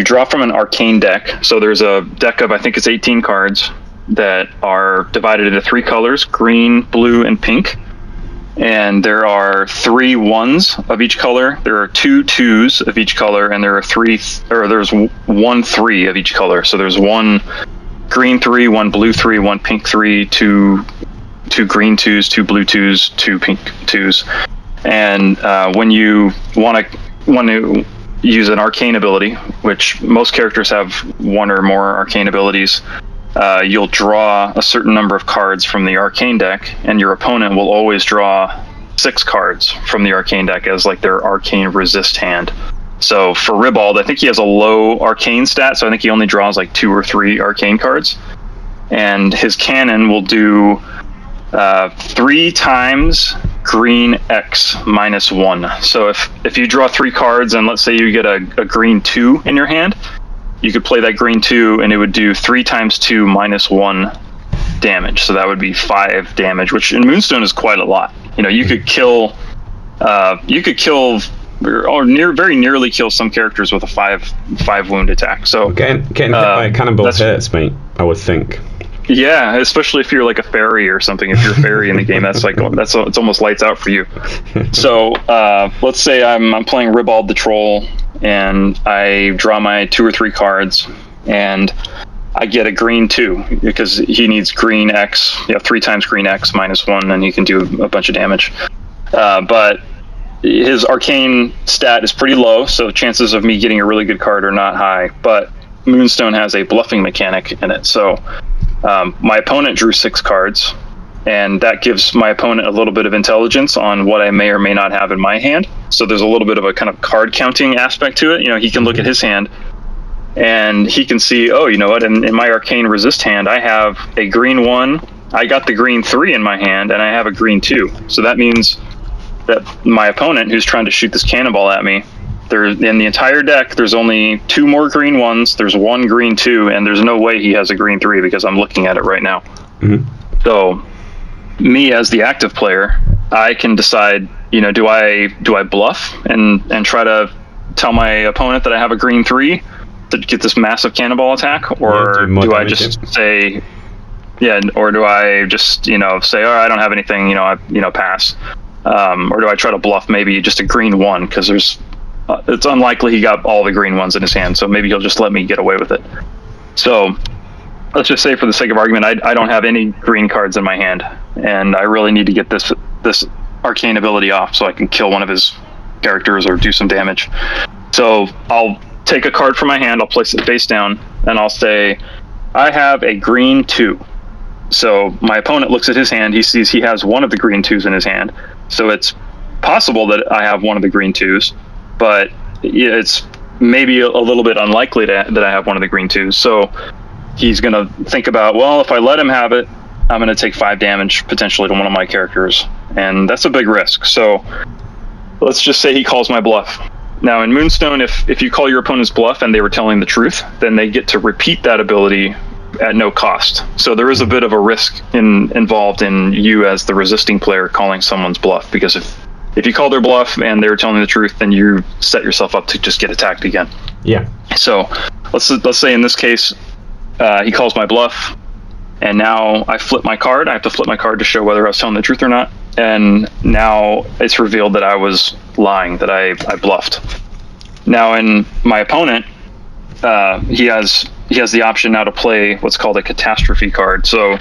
draw from an arcane deck. So there's a deck of, I think it's 18 cards that are divided into 3 colors: green, blue, and pink. And there are 3 1s of each color. There are 2 2s of each color, and there's 1 3 of each color. So there's 1 green 3, 1 blue 3, 1 pink 3, 2 green 2s, 2 blue 2s, 2 pink 2s. And when you want to use an arcane ability, which most characters have 1 or more arcane abilities, you'll draw a certain number of cards from the arcane deck, and your opponent will always draw 6 cards from the arcane deck as like their arcane resist hand. So for Ribald, I think he has a low arcane stat, so I think he only draws like 2 or 3 arcane cards, and his cannon will do 3 times green X -1. So if you draw 3 cards, and let's say you get a green 2 in your hand, you could play that green 2, and it would do 3 times 2 -1 damage. So that would be 5 damage, which in Moonstone is quite a lot. You could kill, or very nearly kill some characters with a 5 wound attack. So getting hit by a cannonball hurts, mate, I would think. Yeah, especially if you're like a fairy or something. If you're a fairy in the game, it's almost lights out for you. So let's say I'm playing Ribald the Troll, and I draw my 2 or 3 cards, and I get a green 2 because he needs green X, 3 times green X -1, and he can do a bunch of damage. But his arcane stat is pretty low, so chances of me getting a really good card are not high. But Moonstone has a bluffing mechanic in it, so my opponent drew 6 cards, and that gives my opponent a little bit of intelligence on what I may or may not have in my hand. So there's a little bit of a kind of card counting aspect to it. He can look at his hand, and he can see, oh, you know what, in my arcane resist hand, I have a green 1, I got the green 3 in my hand, and I have a green 2. So that means that my opponent, who's trying to shoot this cannonball at me, in the entire deck, there's only 2 more green 1s, there's 1 green 2, and there's no way he has a green 3 because I'm looking at it right now. So me as the active player, I can decide, do I bluff and try to tell my opponent that I have a green 3 to get this massive cannonball attack, or do I just say, or do I just say, oh, I don't have anything, pass, or do I try to bluff maybe just a green 1 because it's unlikely he got all the green 1s in his hand, so maybe he'll just let me get away with it. So let's just say, for the sake of argument, I don't have any green cards in my hand, and I really need to get this arcane ability off so I can kill one of his characters or do some damage. So I'll take a card from my hand, I'll place it face down, and I'll say, I have a green 2. So my opponent looks at his hand, he sees he has one of the green 2s in his hand. So it's possible that I have one of the green 2s, but it's maybe a little bit unlikely that I have one of the green 2s. So he's going to think about, well, if I let him have it, I'm going to take 5 damage potentially to one of my characters. And that's a big risk. So let's just say he calls my bluff. Now in Moonstone, if you call your opponent's bluff and they were telling the truth, then they get to repeat that ability at no cost. So there is a bit of a risk involved in you as the resisting player calling someone's bluff, because if you call their bluff and they were telling the truth, then you set yourself up to just get attacked again. Yeah. So let's say in this case, he calls my bluff, and now I flip my card. I have to flip my card to show whether I was telling the truth or not. And now it's revealed that I was lying, that I bluffed. Now in my opponent, he has the option now to play what's called a catastrophe card. So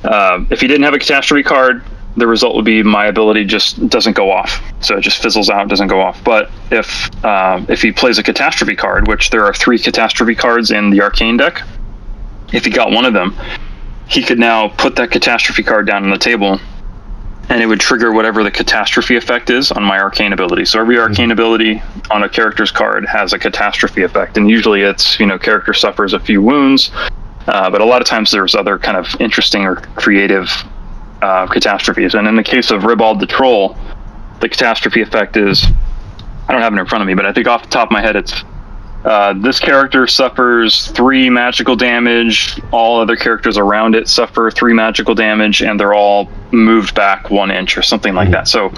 if he didn't have a catastrophe card, the result would be my ability just doesn't go off. So it just fizzles out, doesn't go off. But if he plays a catastrophe card, which there are 3 catastrophe cards in the arcane deck, if he got one of them, he could now put that catastrophe card down on the table, and it would trigger whatever the catastrophe effect is on my arcane ability. So every arcane ability on a character's card has a catastrophe effect, and usually it's, character suffers a few wounds, but a lot of times there's other kind of interesting or creative catastrophes. And in the case of Ribald the Troll, the catastrophe effect is, I don't have it in front of me, but I think off the top of my head it's this character suffers 3 magical damage, all other characters around it suffer 3 magical damage, and they're all moved back 1 inch or something like that. So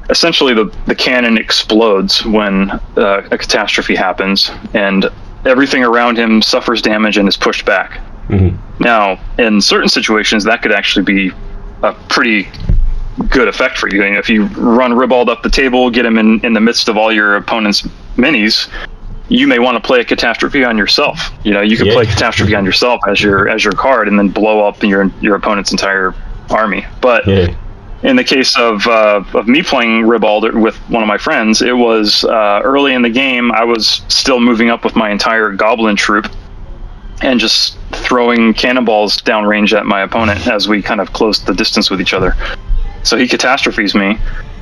essentially the cannon explodes when a catastrophe happens, and everything around him suffers damage and is pushed back. Now, in certain situations, that could actually be a pretty good effect for you. If you run Ribald up the table, get him in the midst of all your opponent's minis, you may want to play a catastrophe on yourself. You could play catastrophe on yourself as your card, and then blow up your opponent's entire army. But in the case of me playing Ribald with one of my friends, it was early in the game. I was still moving up with my entire goblin troop and just throwing cannonballs downrange at my opponent as we kind of closed the distance with each other. So he catastrophes me,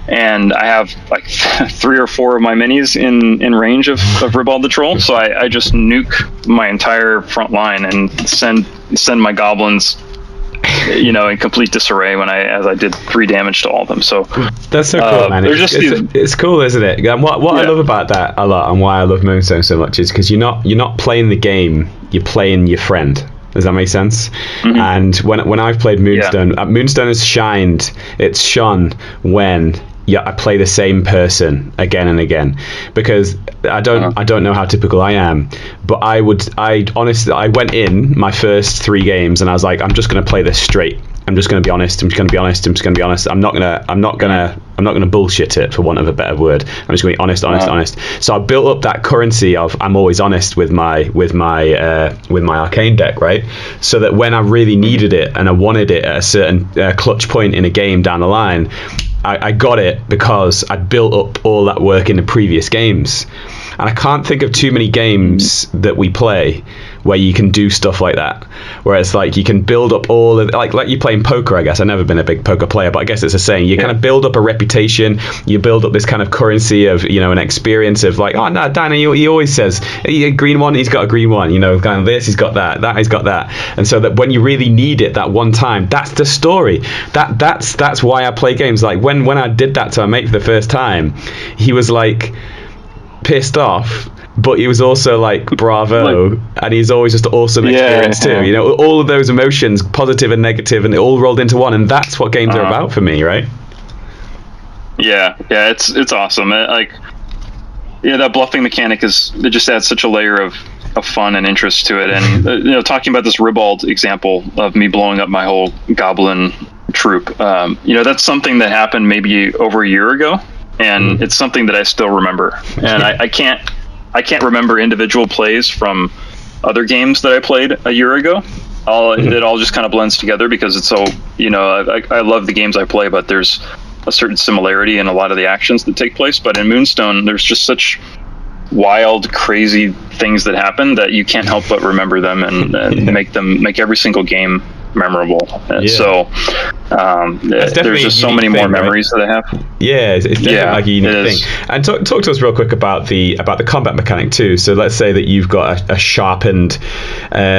and I have like 3 or 4 of my minis in range of Ribald the Troll. So I just nuke my entire front line and send my goblins, in complete disarray as I did 3 damage to all of them. So that's so cool, man. It's cool, isn't it? And what I love about that a lot, and why I love Moonstone so much, is because you're not playing the game, you're playing your friend. Does that make sense? And when I've played Moonstone, Moonstone has shined. It's shone when I play the same person again and again, because I don't know how typical I am, but I honestly went in my first 3 games and I was like, I'm just going to play this straight. I'm just going to be honest. I'm just going to be honest. I'm not going to bullshit it, for want of a better word. I'm just going to be honest. So I built up that currency of I'm always honest with my arcane deck, right? So that when I really needed it and I wanted it at a certain clutch point in a game down the line, I got it because I'd built up all that work in the previous games. And I can't think of too many games that we play where you can do stuff like that, where it's like you can build up all of, like you playing poker. I guess I've never been a big poker player, but I guess it's a saying. You kind of build up a reputation, you build up this kind of currency of an experience of like, oh no, Danny, he always says a green one, he's got a green one, kind of this, he's got that he's got that. And so that when you really need it that one time, that's the story. That's why I play games. Like when I did that to my mate for the first time, he was like pissed off, but he was also like bravo, and he's always just an awesome experience too. All of those emotions, positive and negative, and it all rolled into one, and that's what games are about for me, right? It's awesome. That bluffing mechanic it just adds such a layer of fun and interest to it. And talking about this Ribald example of me blowing up my whole goblin troop, that's something that happened maybe over a year ago, and it's something that I still remember. And I can't remember individual plays from other games that I played a year ago. It all just kind of blends together because it's so, I love the games I play, but there's a certain similarity in a lot of the actions that take place. But in Moonstone, there's just such wild, crazy things that happen that you can't help but remember them and make every single game memorable. And so there's just so many more memories that I have. Yeah, it's definitely like a unique thing. And talk to us real quick about the combat mechanic too. So let's say that you've got a sharpened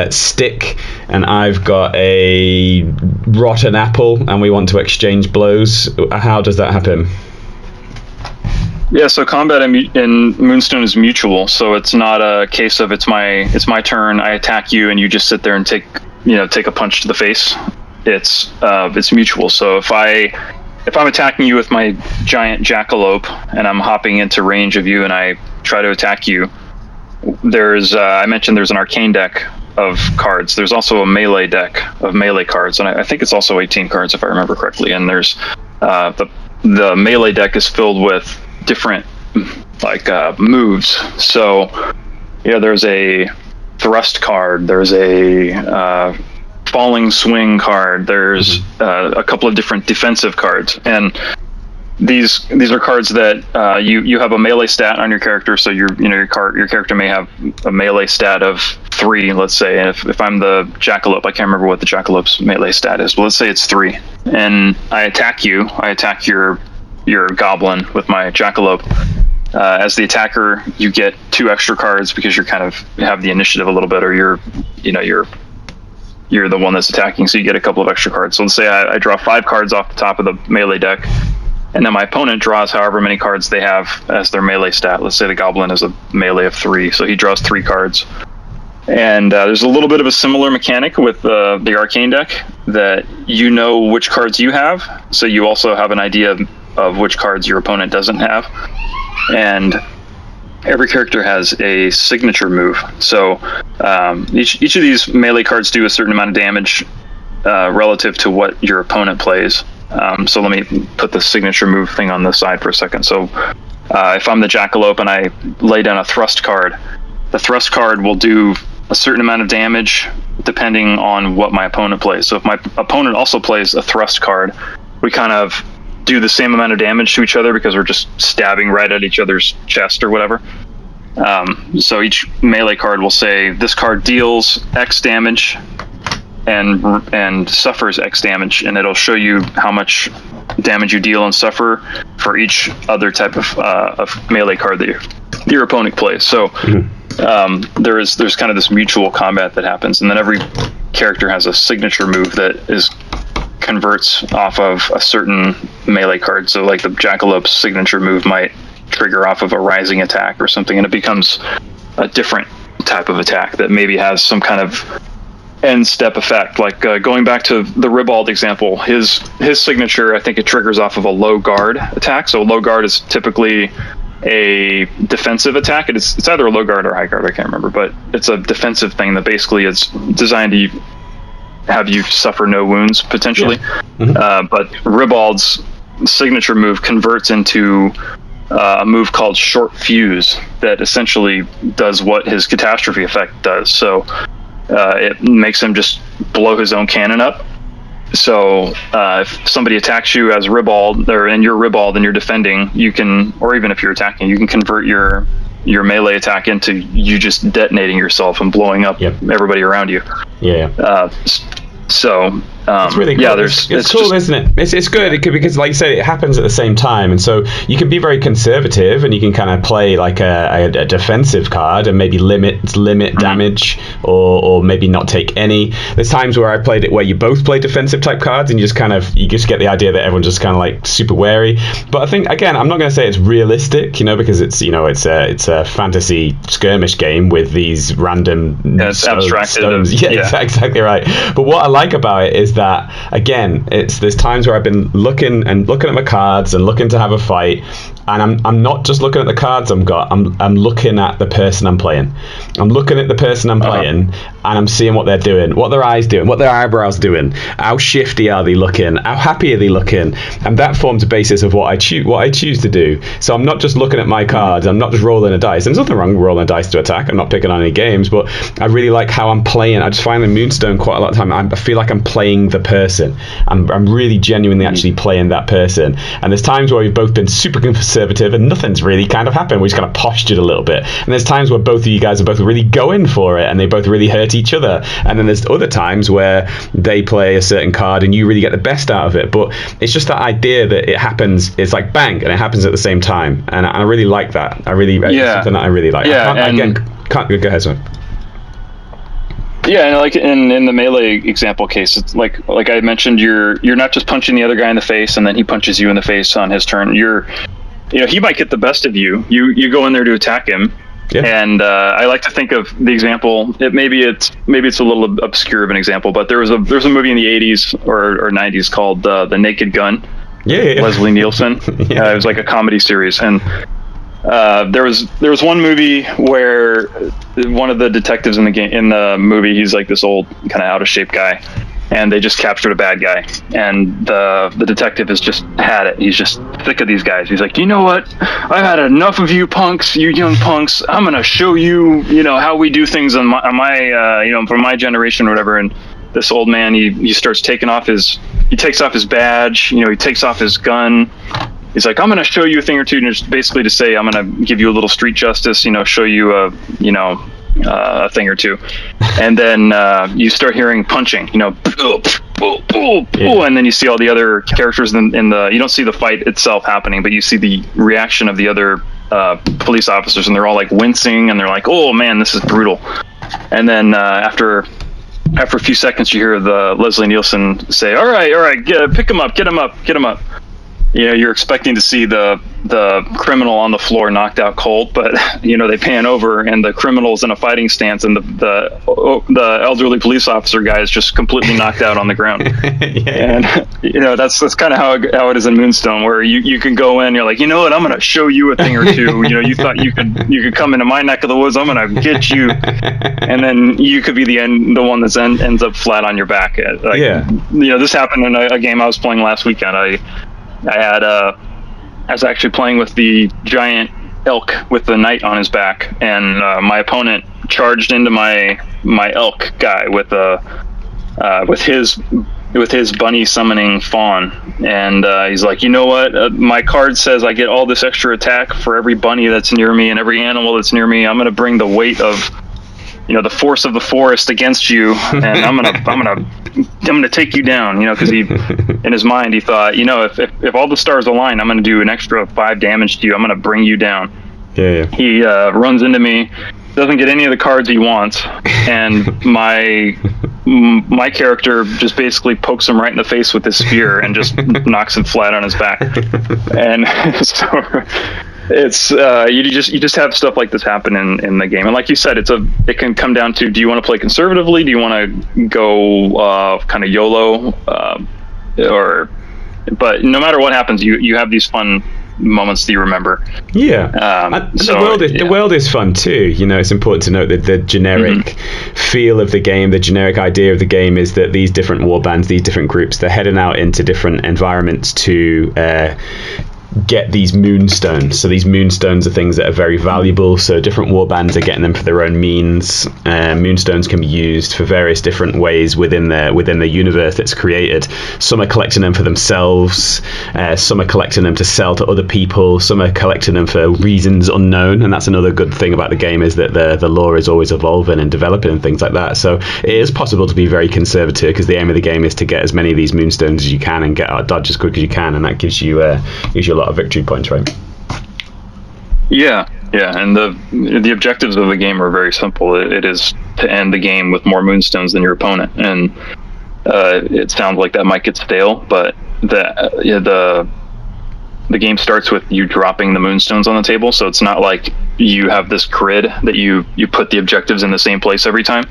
stick and I've got a rotten apple and we want to exchange blows. How does that happen? Yeah, so combat in Moonstone is mutual. So it's not a case of it's my turn, I attack you, and you just sit there and take a punch to the face. It's mutual. So if I'm attacking you with my giant jackalope and I'm hopping into range of you and I try to attack you, I mentioned there's an arcane deck of cards. There's also a melee deck of melee cards, and I think it's also 18 cards if I remember correctly. And there's the melee deck is filled with different moves. So there's a thrust card, there's a falling swing card, there's a couple of different defensive cards, and these are cards that you have a melee stat on your character. So your character may have a melee stat of 3, let's say. And if I'm the jackalope, I can't remember what the jackalope's melee stat is, but let's say it's 3, and I attack your goblin with my jackalope. As the attacker, you get 2 extra cards because you're kind of have the initiative a little bit, or you're the one that's attacking, so you get a couple of extra cards. So let's say I draw 5 cards off the top of the melee deck, and then my opponent draws however many cards they have as their melee stat. Let's say the goblin is a melee of 3, so he draws 3 cards. And there's a little bit of a similar mechanic with the arcane deck, that you know which cards you have, so you also have an idea of which cards your opponent doesn't have. And every character has a signature move. So each of these melee cards do a certain amount of damage relative to what your opponent plays. So let me put the signature move thing on the side for a second. So if I'm the jackalope and I lay down a thrust card, the thrust card will do a certain amount of damage depending on what my opponent plays. So if my opponent also plays a thrust card, we kind of do the same amount of damage to each other because we're just stabbing right at each other's chest or whatever. So each melee card will say this card deals X damage and suffers X damage, and it'll show you how much damage you deal and suffer for each other type of melee card that your opponent plays. So there's kind of this mutual combat that happens, and then every character has a signature move that converts off of a certain melee card. So like the jackalope's signature move might trigger off of a rising attack or something, and it becomes a different type of attack that maybe has some kind of end step effect. Like going back to the Ribald example, his signature, I think it triggers off of a low guard attack. So low guard is typically a defensive attack. It's either a low guard or high guard, I can't remember, but it's a defensive thing that basically is designed to have you suffer no wounds potentially. But Ribald's signature move converts into a move called Short Fuse that essentially does what his catastrophe effect does. So it makes him just blow his own cannon up. So if somebody attacks you as Ribald, and you're Ribald and you're defending, you can, or even if you're attacking, you can convert your melee attack into you just detonating yourself and blowing up everybody around you. So it's really cool. Yeah, it's cool, isn't it? It's good because, like you said, it happens at the same time, and so you can be very conservative, and you can kind of play like a defensive card and maybe limit damage, or maybe not take any. There's times where I played it where you both play defensive type cards, and you just get the idea that everyone's just kind of like super wary. But I think, again, I'm not going to say it's realistic, because it's it's a fantasy skirmish game with these random stones. Yeah, exactly right. But what I like about it is that, again, there's times where I've been looking at my cards and looking to have a fight, and I'm not just looking at the cards I'm looking at the person I'm playing. I'm looking at the person I'm playing, and I'm seeing what they're doing, what their eyes doing, what their eyebrows doing, how shifty are they looking, how happy are they looking, and that forms the basis of what I choose to do. So I'm not just looking at my cards, I'm not just rolling a dice. There's nothing wrong with rolling a dice to attack. I'm not picking on any games, but I really like how I'm playing. I just find in Moonstone quite a lot of time I feel like I'm playing the person. I'm really genuinely actually playing that person. And there's times where we've both been super conservative and nothing's really kind of happened. We just kind of postured a little bit. And there's times where both of you guys are both really going for it and they both really hurt each other. And then there's other times where they play a certain card and you really get the best out of it. But it's just that idea that it happens, it's like bang, and it happens at the same time. And I really like that. It's something that I really like. Yeah, Can't go ahead, sorry. Yeah, and like in the melee example case, it's like I mentioned, you're not just punching the other guy in the face and then he punches you in the face on his turn. He might get the best of you. You go in there to attack him. Yeah. And I like to think of the example. Maybe it's a little obscure of an example, but there's a movie in the 80s or 90s called The Naked Gun. Yeah. Leslie Nielsen. Yeah. It was like a comedy series, and there was one movie where one of the detectives in the movie, he's like this old kind of out of shape guy, and they just captured a bad guy, and the detective has just had it. He's just sick of these guys. He's like, you know what? I've had enough of you punks, you young punks. I'm gonna show you, how we do things on my from my generation or whatever. And this old man, he starts taking off he takes off his badge, he takes off his gun. He's like, I'm going to show you a thing or two, and just basically to say, I'm going to give you a little street justice, show you a thing or two. And then you start hearing punching, boom, boom, boom, boom, and then you see all the other characters in the, you don't see the fight itself happening, but you see the reaction of the other police officers, and they're all like wincing, and they're like, oh man, this is brutal. And then after a few seconds, you hear the Leslie Nielsen say, all right, pick him up, get him up. You're expecting to see the criminal on the floor knocked out cold, but they pan over and the criminal's in a fighting stance, and the elderly police officer guy is just completely knocked out on the ground. Yeah. And that's kind of how it is in Moonstone, where you can go in, you're like, you know what, I'm gonna show you a thing or two. You thought you could come into my neck of the woods, I'm gonna get you, and then you could be the one that ends up flat on your back. This happened in a game I was playing last weekend. I was actually playing with the giant elk with the knight on his back, and my opponent charged into my elk guy with his bunny summoning fawn, and he's like, you know what? My card says I get all this extra attack for every bunny that's near me and every animal that's near me. I'm going to bring the weight of the force of the forest against you, and I'm gonna take you down, because he, in his mind, he thought, if all the stars align, I'm gonna do an extra 5 damage to you. I'm gonna bring you down. Yeah. He runs into me, doesn't get any of the cards he wants, and my character just basically pokes him right in the face with his spear and just knocks him flat on his back. And so it's you just have stuff like this happen in the game, and like you said, it can come down to, do you want to play conservatively, do you want to go kind of YOLO, but no matter what happens, you have these fun moments that you remember. The world is fun too. It's important to note that the generic feel of the game, the generic idea of the game, is that these different warbands, these different groups, they're heading out into different environments to get these moonstones. So these moonstones are things that are very valuable, so different warbands are getting them for their own means. Moonstones can be used for various different ways within the universe that's created. Some are collecting them for themselves, some are collecting them to sell to other people, some are collecting them for reasons unknown, and that's another good thing about the game, is that the lore is always evolving and developing and things like that. So it is possible to be very conservative, because the aim of the game is to get as many of these moonstones as you can and get out of dodge as quick as you can, and that gives you a lot of victory points, right? Yeah, and the objectives of the game are very simple. It is to end the game with more moonstones than your opponent, and it sounds like that might get stale, but the game starts with you dropping the moonstones on the table, so it's not like you have this grid that you put the objectives in the same place every time.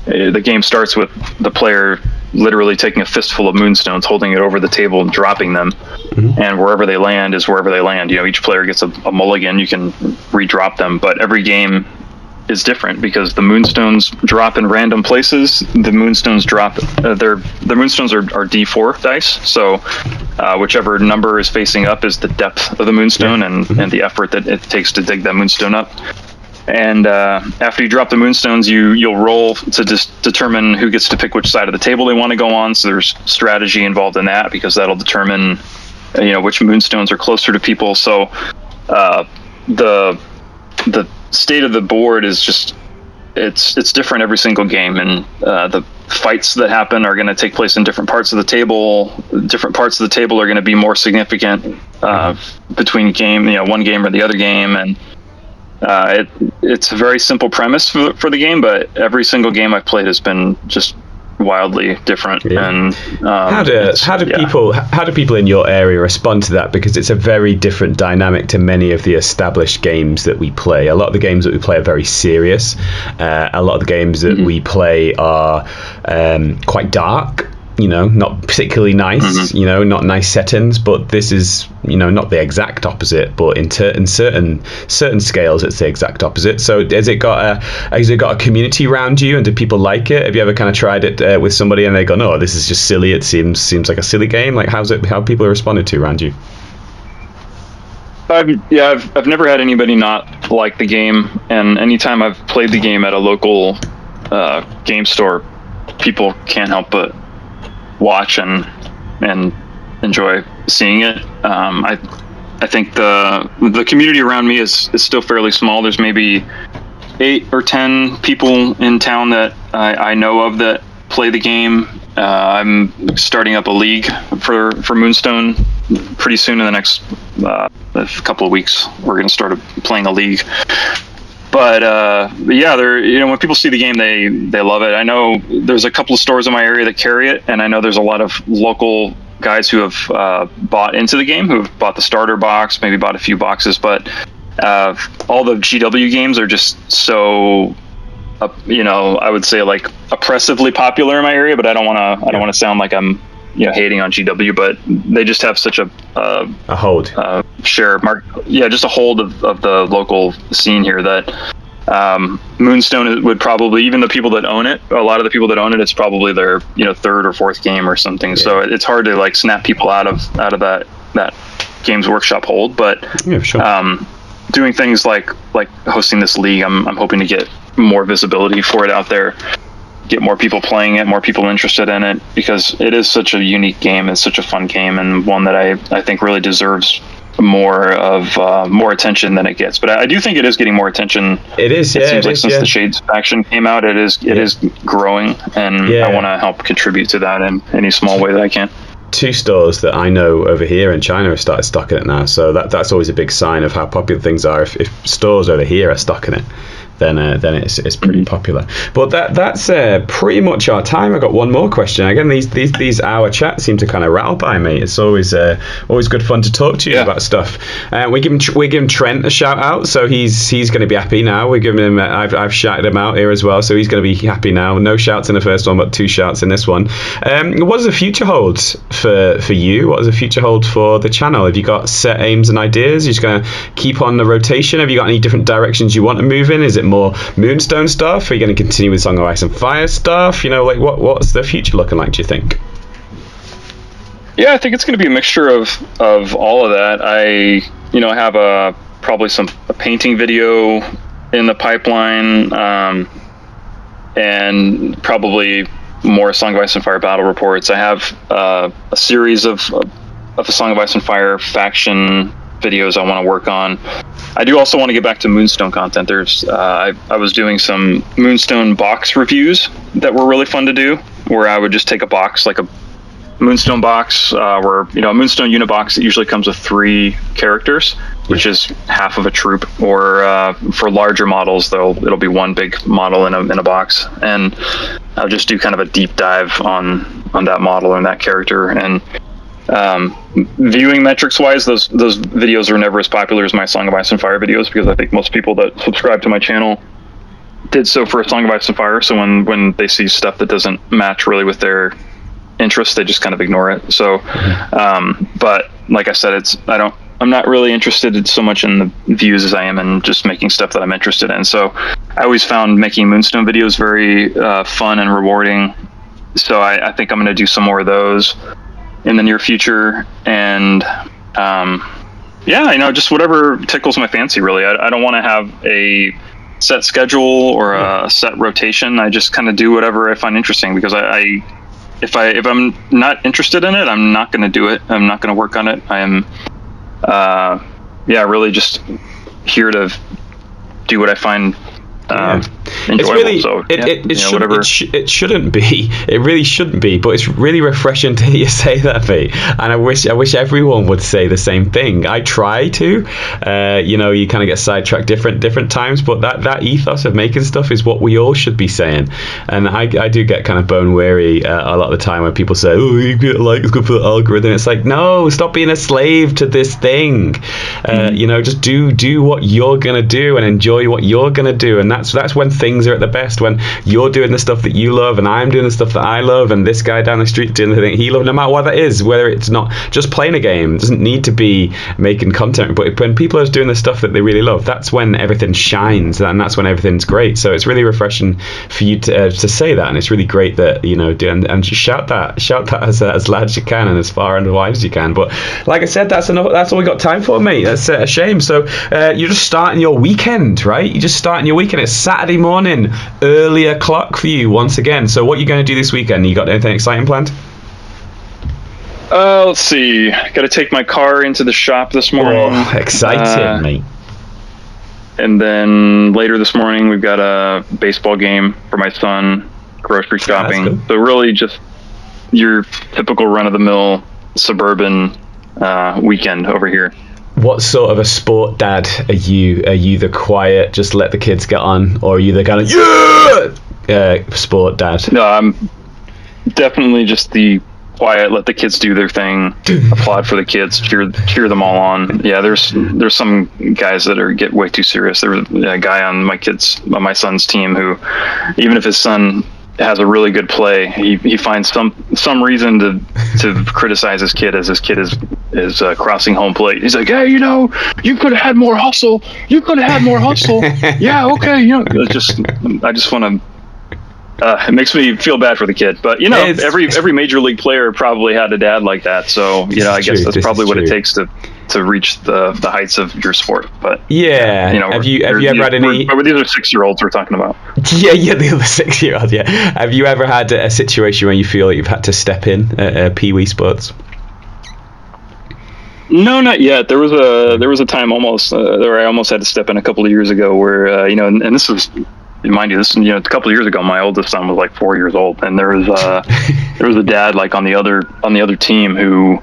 The game starts with the player literally taking a fistful of moonstones, holding it over the table and dropping them. And wherever they land is wherever they land. You know, each player gets a mulligan. You can re-drop them, but every game is different because the moonstones drop in random places. The moonstones drop the moonstones are D4 dice, so whichever number is facing up is the depth of the moonstone and the effort that it takes to dig that moonstone up. And after you drop the moonstones, you'll roll to just determine who gets to pick which side of the table they want to go on. So there's strategy involved in that because that'll determine which moonstones are closer to people. So the state of the board is just it's different every single game, and the fights that happen are going to take place in different parts of the table. Different parts of the table are going to be more significant between one game or the other game, and it's a very simple premise for the game, but every single game I've played has been just wildly different. And how do people in your area respond to that? Because it's a very different dynamic to many of the established games that we play. A lot of the games that we play are very serious. A lot of the games that we play are quite dark, not particularly nice, not nice settings, but this is, not the exact opposite, but in certain scales, it's the exact opposite. So has it got a community around you, and do people like it? Have you ever kind of tried it with somebody and they go, no, this is just silly, it seems like a silly game? Like, how people are responded to around you? I've never had anybody not like the game, and anytime I've played the game at a local game store, people can't help but watch and enjoy seeing it. I think the community around me is still fairly small. There's maybe 8 or 10 people in town that I know of that play the game. I'm starting up a league for Moonstone pretty soon. In the next couple of weeks, we're going to start playing a league. But when people see the game, they love it. I know there's a couple of stores in my area that carry it, and I know there's a lot of local guys who have bought into the game, who have bought the starter box, maybe bought a few boxes. But all the GW games are just so, I would say like oppressively popular in my area. But I don't want to sound like I'm hating on GW, but they just have such a hold share mark. Yeah, just a hold of the local scene here that Moonstone would probably, even the people that own it, a lot of the people that own it, it's probably their third or fourth game or something. Yeah. So it's hard to like snap people out of that Games Workshop hold. But doing things like hosting this league, I'm hoping to get more visibility for it out there, get more people playing it, more people interested in it, because it is such a unique game. It's such a fun game, and one that I think really deserves more attention than it gets. But I do think it is getting more attention. It is. It seems like since the Shades faction came out, it is growing, and I want to help contribute to that in any small way that I can. 2 stores that I know over here in China have started stocking it now, so that's always a big sign of how popular things are. If stores over here are stocking it, then it's pretty popular. But that's pretty much our time. I got one more question. Again, these hour chats seem to kind of rattle by me. It's always good fun to talk to you about stuff. We give Trent a shout out, so he's going to be happy now. We're giving him. I've shouted him out here as well, so he's going to be happy now. No shouts in the first one, but 2 shouts in this one. What does the future hold for you? What does the future hold for the channel? Have you got set aims and ideas? Are you just going to keep on the rotation? Have you got any different directions you want to move in? Is it more Moonstone stuff? Are you going to continue with Song of Ice and Fire stuff? What's the future looking like, do you think? Yeah, I think it's going to be a mixture of all of that. I have probably a painting video in the pipeline, and probably more Song of Ice and Fire battle reports. I have a series of a Song of Ice and Fire faction videos I want to work on. I do also want to get back to Moonstone content. There's I was doing some Moonstone box reviews that were really fun to do, where I would just take a box, like a Moonstone box, where a Moonstone unit box that usually comes with 3 characters, which is half of a troop. Or for larger models, it'll be 1 big model in a box, and I'll just do kind of a deep dive on that model and that character. And viewing metrics wise, those videos are never as popular as my Song of Ice and Fire videos, because I think most people that subscribe to my channel did so for a Song of Ice and Fire. So when they see stuff that doesn't match really with their interest. They just kind of ignore it. So, but like I said, I'm not really interested so much in the views as I am in just making stuff that I'm interested in. So I always found making Moonstone videos very fun and rewarding. So I think I'm going to do some more of those in the near future. And just whatever tickles my fancy, really. I don't want to have a set schedule or a set rotation. I just kind of do whatever I find interesting, because if I'm not interested in it, I'm not going to do it. I'm not going to work on it. I am really just here to do what I find enjoyable. It's really, so it shouldn't be. It really shouldn't be. But it's really refreshing to hear you say that, mate. And I wish everyone would say the same thing. I try to. You kind of get sidetracked different times, but that ethos of making stuff is what we all should be saying. And I do get kind of bone weary a lot of the time when people say, "Oh, you get it's good for the algorithm." It's like, no, stop being a slave to this thing. Just do what you're gonna do and enjoy what you're gonna do. And that's when things are at the best, when you're doing the stuff that you love and I'm doing the stuff that I love and this guy down the street doing the thing he loves, no matter what that is, whether it's not just playing a game, it doesn't need to be making content, but when people are doing the stuff that they really love, that's when everything shines and that's when everything's great. So it's really refreshing for you to say that, and it's really great that and just shout that as loud as you can and as far and wide as you can. But like I said, that's all we got time for, mate. That's a shame. So you're just starting your weekend, right? You're just starting your weekend. It's Saturday morning, early o'clock for you once again. So what are you going to do this weekend? You got anything exciting planned? Let's see. Got to take my car into the shop this morning. Oh, exciting, mate. And then later this morning, we've got a baseball game for my son, grocery shopping. Cool. So really just your typical run-of-the-mill suburban weekend over here. What sort of a sport dad are you? Are you the quiet, just let the kids get on, or are you the kind of sport dad? No, I'm definitely just the quiet, let the kids do their thing, applaud for the kids, cheer them all on. Yeah, there's some guys that get way too serious. There was a guy on my son's team who, even if his son has a really good play, he finds some reason to criticize his kid as his kid is crossing home plate. He's like, "Hey, you could have had more hustle. You could have had more hustle." Yeah, okay. I just want to. It makes me feel bad for the kid, but every major league player probably had a dad like that. So I guess that's probably what it takes to reach the heights of your sport. But yeah, have you ever had any? These are 6-year-olds we're talking about. Yeah, the other 6-year-old. Yeah, have you ever had a situation where you feel like you've had to step in at Pee-wee sports? No, not yet. There was a time almost where I almost had to step in a couple of years ago, where and this was. Mind you, this a couple of years ago, my oldest son was like 4 years old, and there was a dad like on the other team who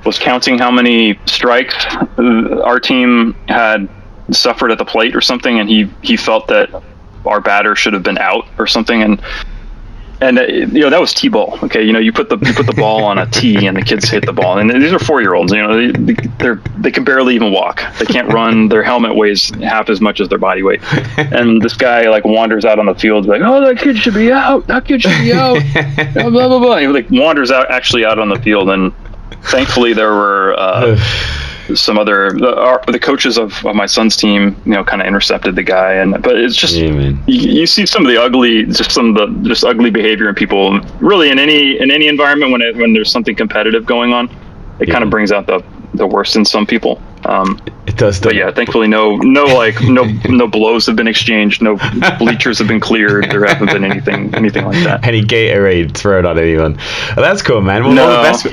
was counting how many strikes our team had suffered at the plate or something, and he felt that our batter should have been out or something, and that was T-ball. Okay, you put the ball on a tee and the kids hit the ball, and these are 4-year-olds. They can barely even walk. They can't run. Their helmet weighs half as much as their body weight. And this guy wanders out on the field like, "Oh, that kid should be out. That kid should be out." Blah blah blah. He wanders out on the field, and thankfully there were some other the coaches of my son's team kind of intercepted the guy, but it's just you see some of the ugly behavior in people, really in any environment when there's something competitive going on. It kind of brings out the worst in some people. It does. But yeah, thankfully no blows have been exchanged, no bleachers have been cleared, there haven't been anything like that. Any Gatorade thrown on anyone. Well, that's cool, man. Well, no.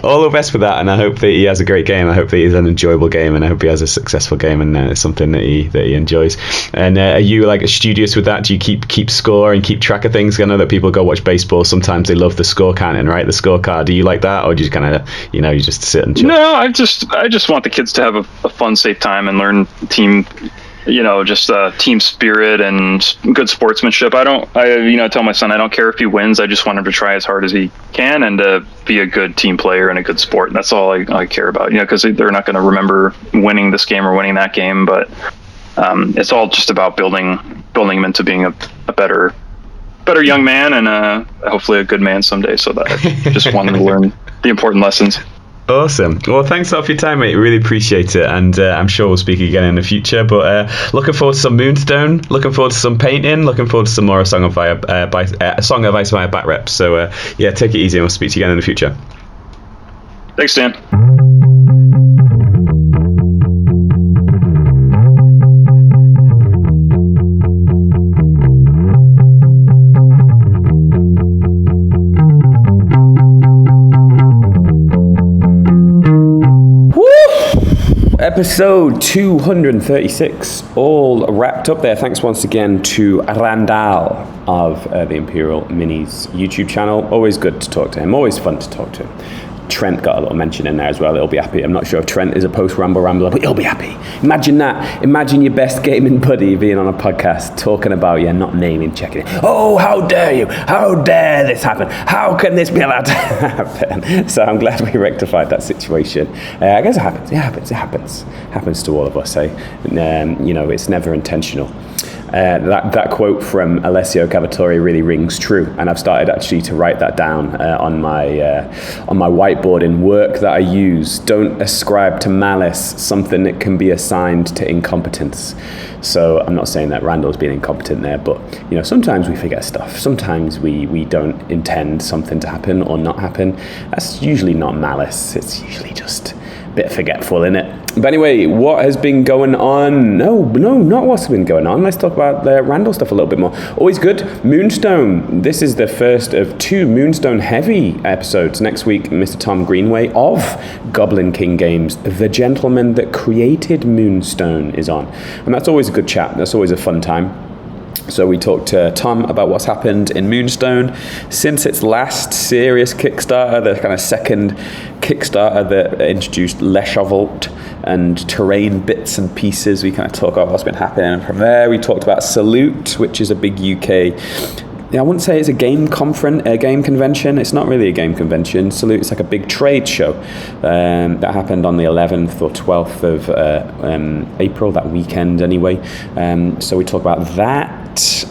all the best with that, and I hope that he has a great game. I hope that he's an enjoyable game, and I hope he has a successful game, and it's something that he enjoys. And are you studious with that? Do you keep score and keep track of things? I know that people go watch baseball, sometimes they love the score counting, right? The scorecard. Do you like that, or do you kind of you just sit and chill? No, I just want the kids to have a fun, safe time and learn team spirit and good sportsmanship. I tell my son I don't care if he wins. I just want him to try as hard as he can and to be a good team player and a good sport. And that's all I care about. Because they're not going to remember winning this game or winning that game, but it's all just about building him into being a better better young man and hopefully a good man someday. So that I just wanted to learn the important lessons. Awesome. Well, thanks a lot for your time, mate. Really appreciate it, and I'm sure we'll speak again in the future. But looking forward to some Moonstone, looking forward to some painting, looking forward to some more Song of Ice via back reps. So yeah, take it easy, and we'll speak to you again in the future. Thanks, Dan. Episode 236, all wrapped up there. Thanks once again to Randall of the Imperial Minis YouTube channel. Always good to talk to him, always fun to talk to him. Trent got a little mention in there as well. He'll be happy. I'm not sure if Trent is a post-Ramble Rambler, but he'll be happy. Imagine that. Imagine your best gaming buddy being on a podcast talking about you, not naming, checking it. Oh, how dare you? How dare this happen? How can this be allowed to happen? So I'm glad we rectified that situation. I guess it happens. It happens. Happens to all of us, eh? It's never intentional. That quote from Alessio Cavatore really rings true, and I've started actually to write that down on my whiteboard in work that I use. Don't ascribe to malice something that can be assigned to incompetence. So I'm not saying that Randall's being incompetent there, but sometimes we forget stuff. Sometimes we don't intend something to happen or not happen. That's usually not malice. It's usually just a bit forgetful, innit? But anyway, what has been going on? No, not what's been going on. Let's talk about the Randall stuff a little bit more. Always good. Moonstone. This is the first of 2 Moonstone heavy episodes. Next week, Mr. Tom Greenway of Goblin King Games, the gentleman that created Moonstone, is on. And that's always a good chat. That's always a fun time. So we talked to Tom about what's happened in Moonstone since its last serious Kickstarter, the kind of second Kickstarter that introduced Leshavult and terrain bits and pieces. We kind of talk about what's been happening. And from there, we talked about Salute, which is a big UK... I wouldn't say it's a game convention. It's not really a game convention. Salute, it's like a big trade show that happened on the 11th or 12th of April, that weekend anyway. So we talk about that.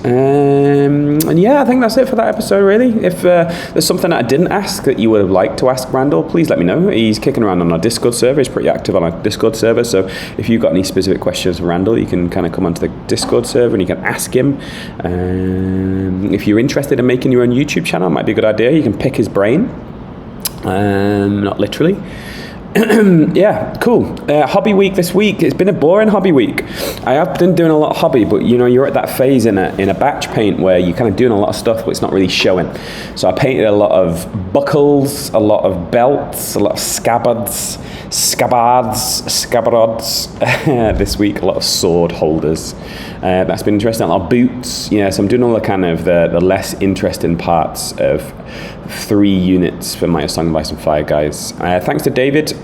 And yeah, I think that's it for that episode, really. If there's something that I didn't ask that you would have liked to ask Randall, please let me know. He's kicking around on our Discord server. He's pretty active on our Discord server. So if you've got any specific questions for Randall, you can kind of come onto the Discord server and you can ask him. If you're interested in making your own YouTube channel, it might be a good idea. You can pick his brain. Not literally. Yeah, cool. Hobby week this week. It's been a boring hobby week. I have been doing a lot of hobby, but you're at that phase in a batch paint where you're kind of doing a lot of stuff, but it's not really showing. So I painted a lot of buckles, a lot of belts, a lot of scabbards this week. A lot of sword holders. That's been interesting. A lot of boots. Yeah, so I'm doing all the kind of the less interesting parts of 3 units for my Song of Ice and Fire guys. Thanks to David.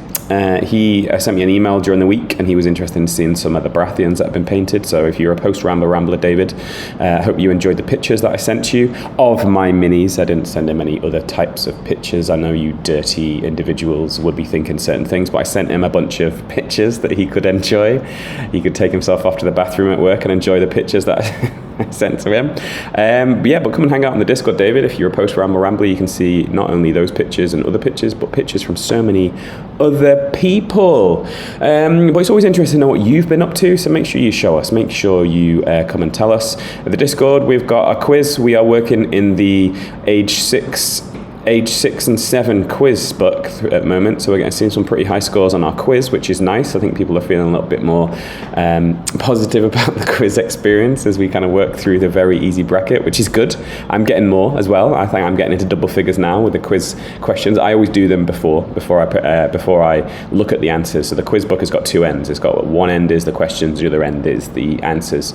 He sent me an email during the week, and he was interested in seeing some of the Baratheons that have been painted. So if you're a post-Rambler, David, I hope you enjoyed the pictures that I sent you of my minis. I didn't send him any other types of pictures. I know you dirty individuals would be thinking certain things, but I sent him a bunch of pictures that he could enjoy. He could take himself off to the bathroom at work and enjoy the pictures that I sent to him. But come and hang out on the Discord, David. If you're a post-Rambler, you can see not only those pictures and other pictures, but pictures from so many other people. But it's always interesting to know what you've been up to, so make sure you show us. Make sure you come and tell us. At the Discord, we've got a quiz. We are working in the age 6 and 7 quiz book at the moment, so we're getting seeing some pretty high scores on our quiz, which is nice. I think people are feeling a little bit more positive about the quiz experience as we kind of work through the very easy bracket, which is good. I'm getting more as well. I think I'm getting into double figures now with the quiz questions. I always do them before I look at the answers. So the quiz book has got 2 ends. It's got one end is the questions, the other end is the answers.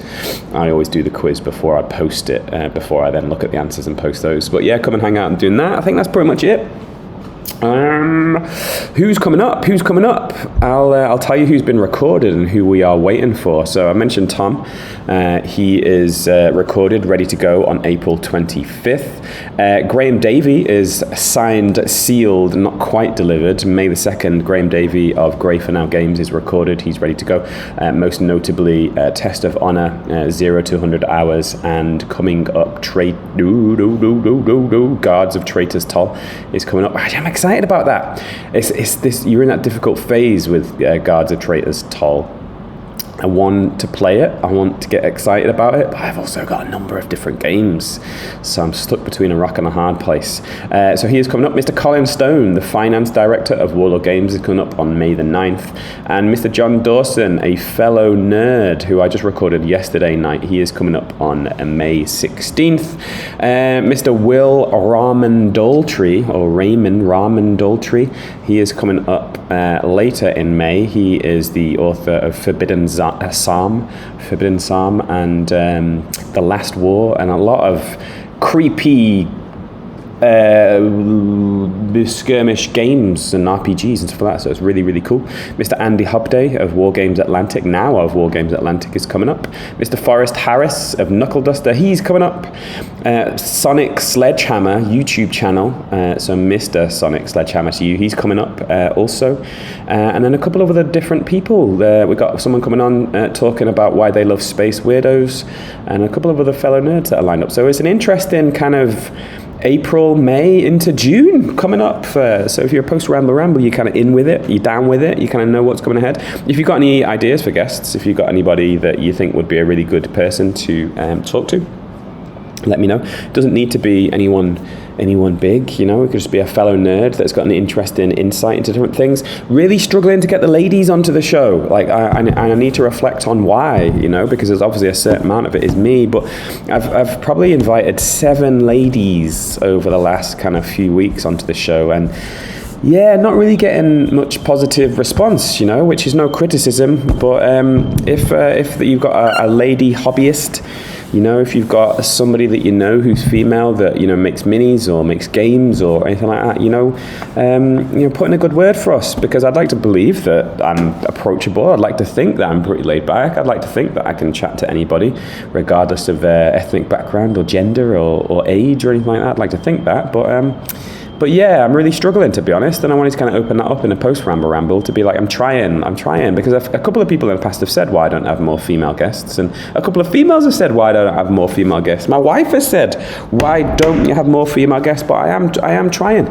I always do the quiz before I post it, before I then look at the answers and post those. But yeah, come and hang out and doing that. I think that's pretty much it. Who's coming up? I'll tell you who's been recorded and who we are waiting for. So I mentioned Tom. He is recorded, ready to go on April 25th. Graham Davey is signed, sealed, not quite delivered. May the 2nd, Graham Davey of Grey for Now Games is recorded. He's ready to go. Most notably, Test of Honor, 0 to 100 hours, and coming up, Guards of Traitor's Toll is coming up. I'm excited about that. It's this. You're in that difficult phase with Guards of Traitor's Toll. I want to play it, I want to get excited about it, but I've also got a number of different games, so I'm stuck between a rock and a hard place. So he is coming up. Mr. Colin Stone, the finance director of Warlord Games, is coming up on May the 9th, and Mr. John Dawson, a fellow nerd who I just recorded yesterday night, he is coming up on May 16th. Mr. Will Raymond Daltrey, he is coming up later in May. He is the author of Forbidden Psalm, and The Last War, and a lot of creepy skirmish games and RPGs and stuff like that, so it's really, really cool. Mr. Andy Hobday of War Games Atlantic, now of War Games Atlantic, is coming up. Mr. Forrest Harris of Knuckle Duster, he's coming up. Sonic Sledgehammer YouTube channel, so Mr. Sonic Sledgehammer to you, he's coming up also. And then a couple of other different people. We've got someone coming on talking about why they love space weirdos, and a couple of other fellow nerds that are lined up. So it's an interesting kind of April, May into June coming up. So if you're a post-ramble, you're kind of in with it, you're down with it, you kind of know what's coming ahead. If you've got any ideas for guests, if you've got anybody that you think would be a really good person to talk to, let me know. It doesn't need to be anyone big, you know. It could just be a fellow nerd that's got an interesting insight into different things. Really struggling to get the ladies onto the show. Like I need to reflect on why, you know, because there's obviously a certain amount of it is me, but I've probably invited 7 ladies over the last kind of few weeks onto the show, and yeah, not really getting much positive response, you know, which is no criticism, but if you've got a lady hobbyist, you know, if you've got somebody that you know who's female that, you know, makes minis or makes games or anything like that, you know, put in a good word for us, because I'd like to believe that I'm approachable. I'd like to think that I'm pretty laid back. I'd like to think that I can chat to anybody, regardless of their ethnic background or gender or age or anything like that. I'd like to think that, but yeah, I'm really struggling, to be honest, and I wanted to kind of open that up in a post-ramble to be like, I'm trying, because a couple of people in the past have said why I don't have more female guests, and a couple of females have said why I don't have more female guests. My wife has said, why don't you have more female guests? But I am trying.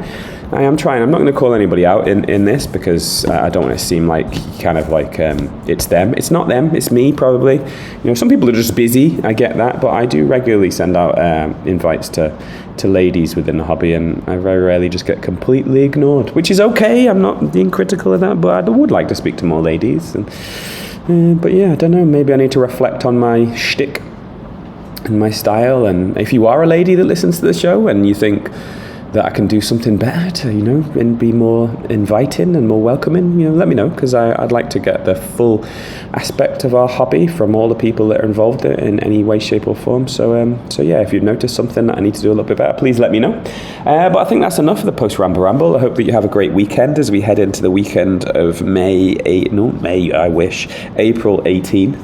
I'm not going to call anybody out in this, because I don't want to seem like kind of like it's them. It's not them. It's me, probably. You know, some people are just busy. I get that, but I do regularly send out invites to ladies within the hobby, and I very rarely just get completely ignored, which is okay. I'm not being critical of that, but I would like to speak to more ladies. But yeah, I don't know. Maybe I need to reflect on my shtick and my style. And if you are a lady that listens to the show and you think that I can do something better to, you know, and be more inviting and more welcoming, you know, let me know, because I'd like to get the full aspect of our hobby from all the people that are involved in any way, shape or form. So yeah, if you've noticed something that I need to do a little bit better, please let me know. But I think that's enough for the post-ramble. I hope that you have a great weekend as we head into the weekend of April 18th.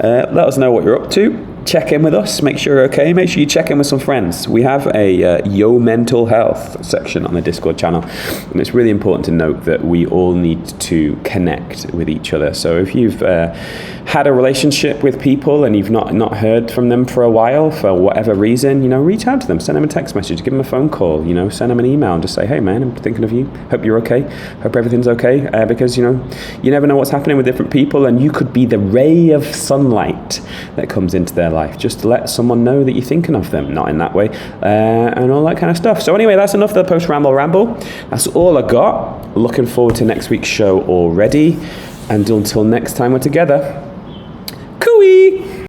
Let us know what you're up to. Check in with us, make sure you're okay, make sure you check in with some friends. We have a Yo Mental Health section on the Discord channel, and it's really important to note that we all need to connect with each other. So if you've had a relationship with people and you've not heard from them for a while, for whatever reason, you know, reach out to them, send them a text message, give them a phone call, you know, send them an email and just say, hey man, I'm thinking of you, hope you're okay, hope everything's okay, because, you know, you never know what's happening with different people, and you could be the ray of sunlight that comes into their life, just to let someone know that you're thinking of them, not in that way, and all that kind of stuff. So anyway, that's enough of the post-ramble. That's all I got. Looking forward to next week's show already, and until next time we're together, cooey!